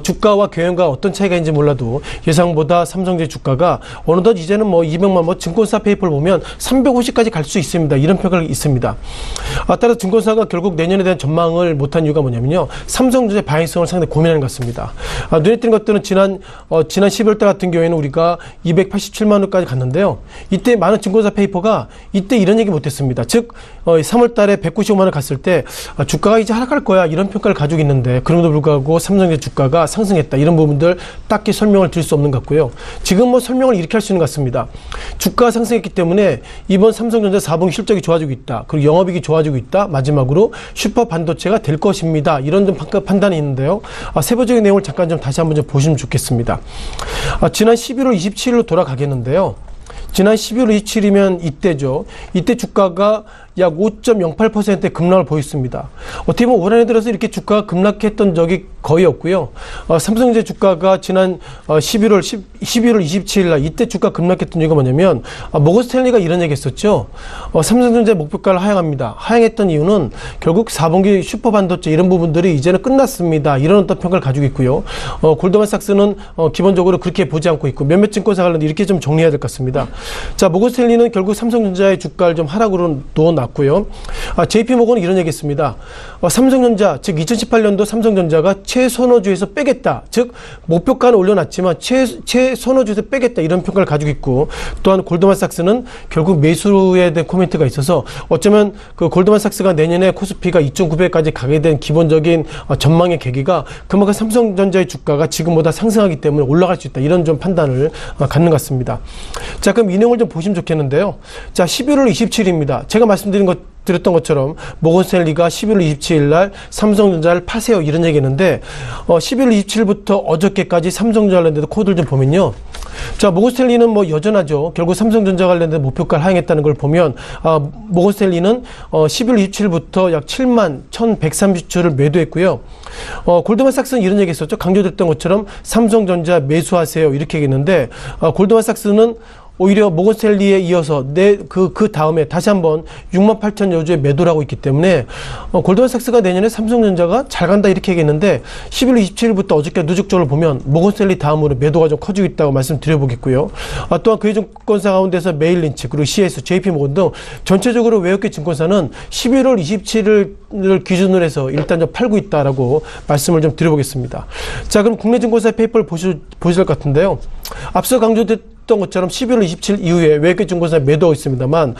주가와 경영과 어떤 차이가 있는지 몰라도 예상보다 삼성전자 주가가 어느덧 이제는 200만 원, 증권사 페이퍼를 보면 350까지 갈 수 있습니다. 이런 평가가 있습니다. 따라서 증권사가 결국 내년에 대한 전망을 못한 이유가 뭐냐면요, 삼성전자의 방향성을 상당히 고민하는 것 같습니다. 눈에 띄는 것들은 지난 12월달 같은 경우에는 우리가 287만 원까지 갔는데요. 이때 많은 증권사 페이퍼가 이때 이런 얘기 못했습니다. 즉 3월달에 195만 원 갔을 때 주가가 이제 하락할 거야, 이런 평가를 가지고 있는데, 그럼에도 불구하고 삼성전자 주가가 상승했다, 이런 부분들 딱히 설명을 드릴 수 없는 것 같고요. 지금 설명을 이렇게 할 수 있는 것 같습니다. 주가가 상승했기 때문에 이번 삼성전자 4분기 실적이 좋아지고 있다, 그리고 영업이익이 좋아지고 있다, 마지막으로 슈퍼 반도체가 될 것입니다, 이런 좀 판단이 있는데요. 세부적인 내용을 잠깐 좀 다시 한번 좀 보시면 좋겠습니다. 지난 11월 27일로 돌아가겠는데요. 지난 12월 27일이면 이때죠. 이때 주가가 약 5.08%의 급락을 보였습니다. 어떻게 보면 올 한해 들어서 이렇게 주가가 급락했던 적이 거의 없고요. 삼성전자 주가가 지난 11월 27일 날 이때 주가 급락했던 이유가 뭐냐면, 모건 스탠리가 이런 얘기 했었죠. 삼성전자의 목표가를 하향합니다. 하향했던 이유는 결국 4분기 슈퍼 반도체 이런 부분들이 이제는 끝났습니다, 이런 어떤 평가를 가지고 있고요. 골드만삭스는 기본적으로 그렇게 보지 않고 있고, 몇몇 증권사 관련된 이렇게 좀 정리해야 될 것 같습니다. 자, 모건 스탠리는 결국 삼성전자의 주가를 좀 하락으로 놓았고요. JP모건은 이런 얘기했습니다. 삼성전자, 즉 2018년도 삼성전자가 최선호주에서 빼겠다, 즉 목표가는 올려놨지만 최선호주에서 빼겠다, 이런 평가를 가지고 있고, 또한 골드만삭스는 결국 매수에 대한 코멘트가 있어서 어쩌면 골드만삭스가 내년에 코스피가 2,900까지 가게 된 기본적인 전망의 계기가 그만큼 삼성전자의 주가가 지금보다 상승하기 때문에 올라갈 수 있다, 이런 좀 판단을 갖는 것 같습니다. 자, 그럼 이 내용을 좀 보시면 좋겠는데요. 자, 11월 27일입니다. 제가 드렸던 것처럼 모건 스탠리가 11월 27일 날 삼성전자를 파세요, 이런 얘기했는데, 11월 27일부터 어저께까지 삼성전자 관련된 코드를 좀 보면요. 자, 모건 스탠리는 여전하죠. 결국 삼성전자 관련된 목표가를 하향했다는 걸 보면, 모건 스탠리는 11월 27일부터 약 7만 1,130주를 매도했고요. 골드만삭스는 이런 얘기 했었죠. 강조됐던 것처럼 삼성전자 매수하세요, 이렇게 얘기했는데, 골드만삭스는 오히려 모건 스탠리에 이어서 그 다음에 다시 한번 68,000여 주에 매도를 하고 있기 때문에 골드만삭스가 내년에 삼성전자가 잘 간다, 이렇게 얘기했는데, 11월 27일부터 어저께 누적적으로 보면 모건 스탠리 다음으로 매도가 좀 커지고 있다고 말씀드려보겠고요. 또한 그 증권사 가운데서 메일린치, 그리고 CS, JP모건 등 전체적으로 외국계 증권사는 11월 27일을 기준으로 해서 일단 좀 팔고 있다라고 말씀을 좀 드려보겠습니다. 자, 그럼 국내 증권사 페이퍼를 보실 것 같은데요. 앞서 강조됐던 것처럼 11월 27일 이후에 외국계 증권사 매도하고 있습니다만,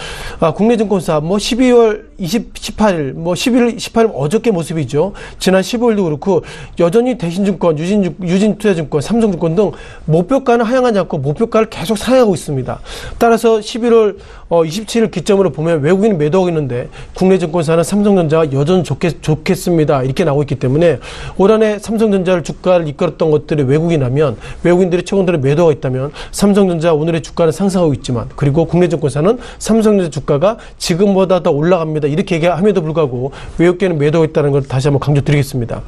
국내 증권사 12월 18일, 11월 18일 어저께 모습이죠. 지난 15일도 그렇고 여전히 대신증권, 유진투자증권, 삼성증권 등 목표가는 하향하지 않고 목표가를 계속 상향하고 있습니다. 따라서 11월 27일 기점으로 보면 외국인이 매도하고 있는데 국내 증권사는 삼성전자가 여전히 좋겠습니다. 이렇게 나오고 있기 때문에 올 한해 삼성전자를 주가를 이끌었던 것들이 외국인이라면 외국인들이 최근들에 매도하고 있다면 삼성전자 오늘의 주가는 상승하고 있지만 그리고 국내 증권사는 삼성전자 주가가 지금보다 더 올라갑니다. 이렇게 얘기함에도 불구하고 외국계는 매도하고 있다는 걸 다시 한번 강조드리겠습니다.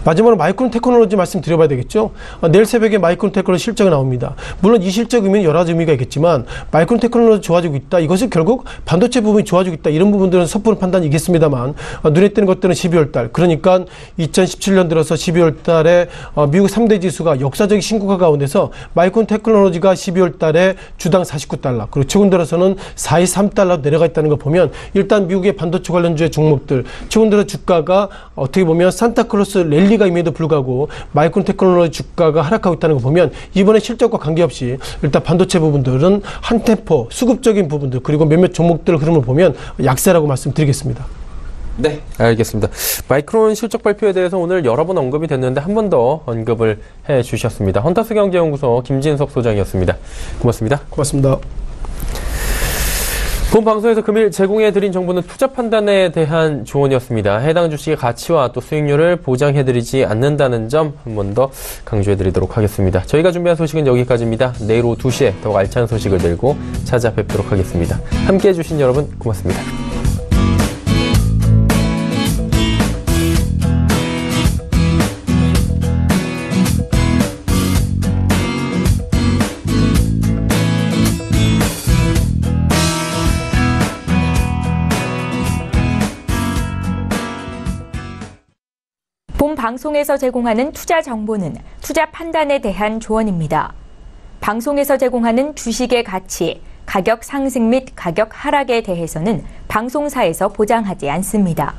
마지막으로 마이크론 테크놀로지 말씀드려봐야 되겠죠. 내일 새벽에 마이크론 테크놀로지 실적이 나옵니다. 물론 이 실적 의미는 여러 가지 의미가 있겠지만 마이크론 테크놀로지 좋아지고 있다. 이것은 결국 반도체 부분이 좋아지고 있다. 이런 부분들은 섣부른 판단이겠습니다만 눈에 띄는 것들은 12월 달 그러니까 2017년 들어서 12월 달에 미국 3대 지수가 역사적인 신고가 가운데서 마이크론 테크놀로지가 12월 달에 주당 49달러 그리고 최근 들어서는 423달러 내려가 있다는 걸 보면 일단 미국의 반도체 관련주의 종목들 최근 들어 주가가 어떻게 보면 산타클로스 랠리가 임에도 불구하고 마이크론 테크놀로지 주가가 하락하고 있다는 거 보면 이번에 실적과 관계없이 일단 반도체 부분들은 한 템포 수급적인 부분들 그리고 몇몇 종목들 흐름을 보면 약세라고 말씀드리겠습니다. 네, 알겠습니다. 마이크론 실적 발표에 대해서 오늘 여러 번 언급이 됐는데 한 번 더 언급을 해 주셨습니다. 헌터스 경제연구소 김진석 소장이었습니다. 고맙습니다. 고맙습니다. 본 방송에서 금일 제공해드린 정보는 투자 판단에 대한 조언이었습니다. 해당 주식의 가치와 또 수익률을 보장해드리지 않는다는 점 한 번 더 강조해드리도록 하겠습니다. 저희가 준비한 소식은 여기까지입니다. 내일 오후 2시에 더욱 알찬 소식을 들고 찾아뵙도록 하겠습니다. 함께해 주신 여러분 고맙습니다. 본 방송에서 제공하는 투자 정보는 투자 판단에 대한 조언입니다. 방송에서 제공하는 주식의 가치, 가격 상승 및 가격 하락에 대해서는 방송사에서 보장하지 않습니다.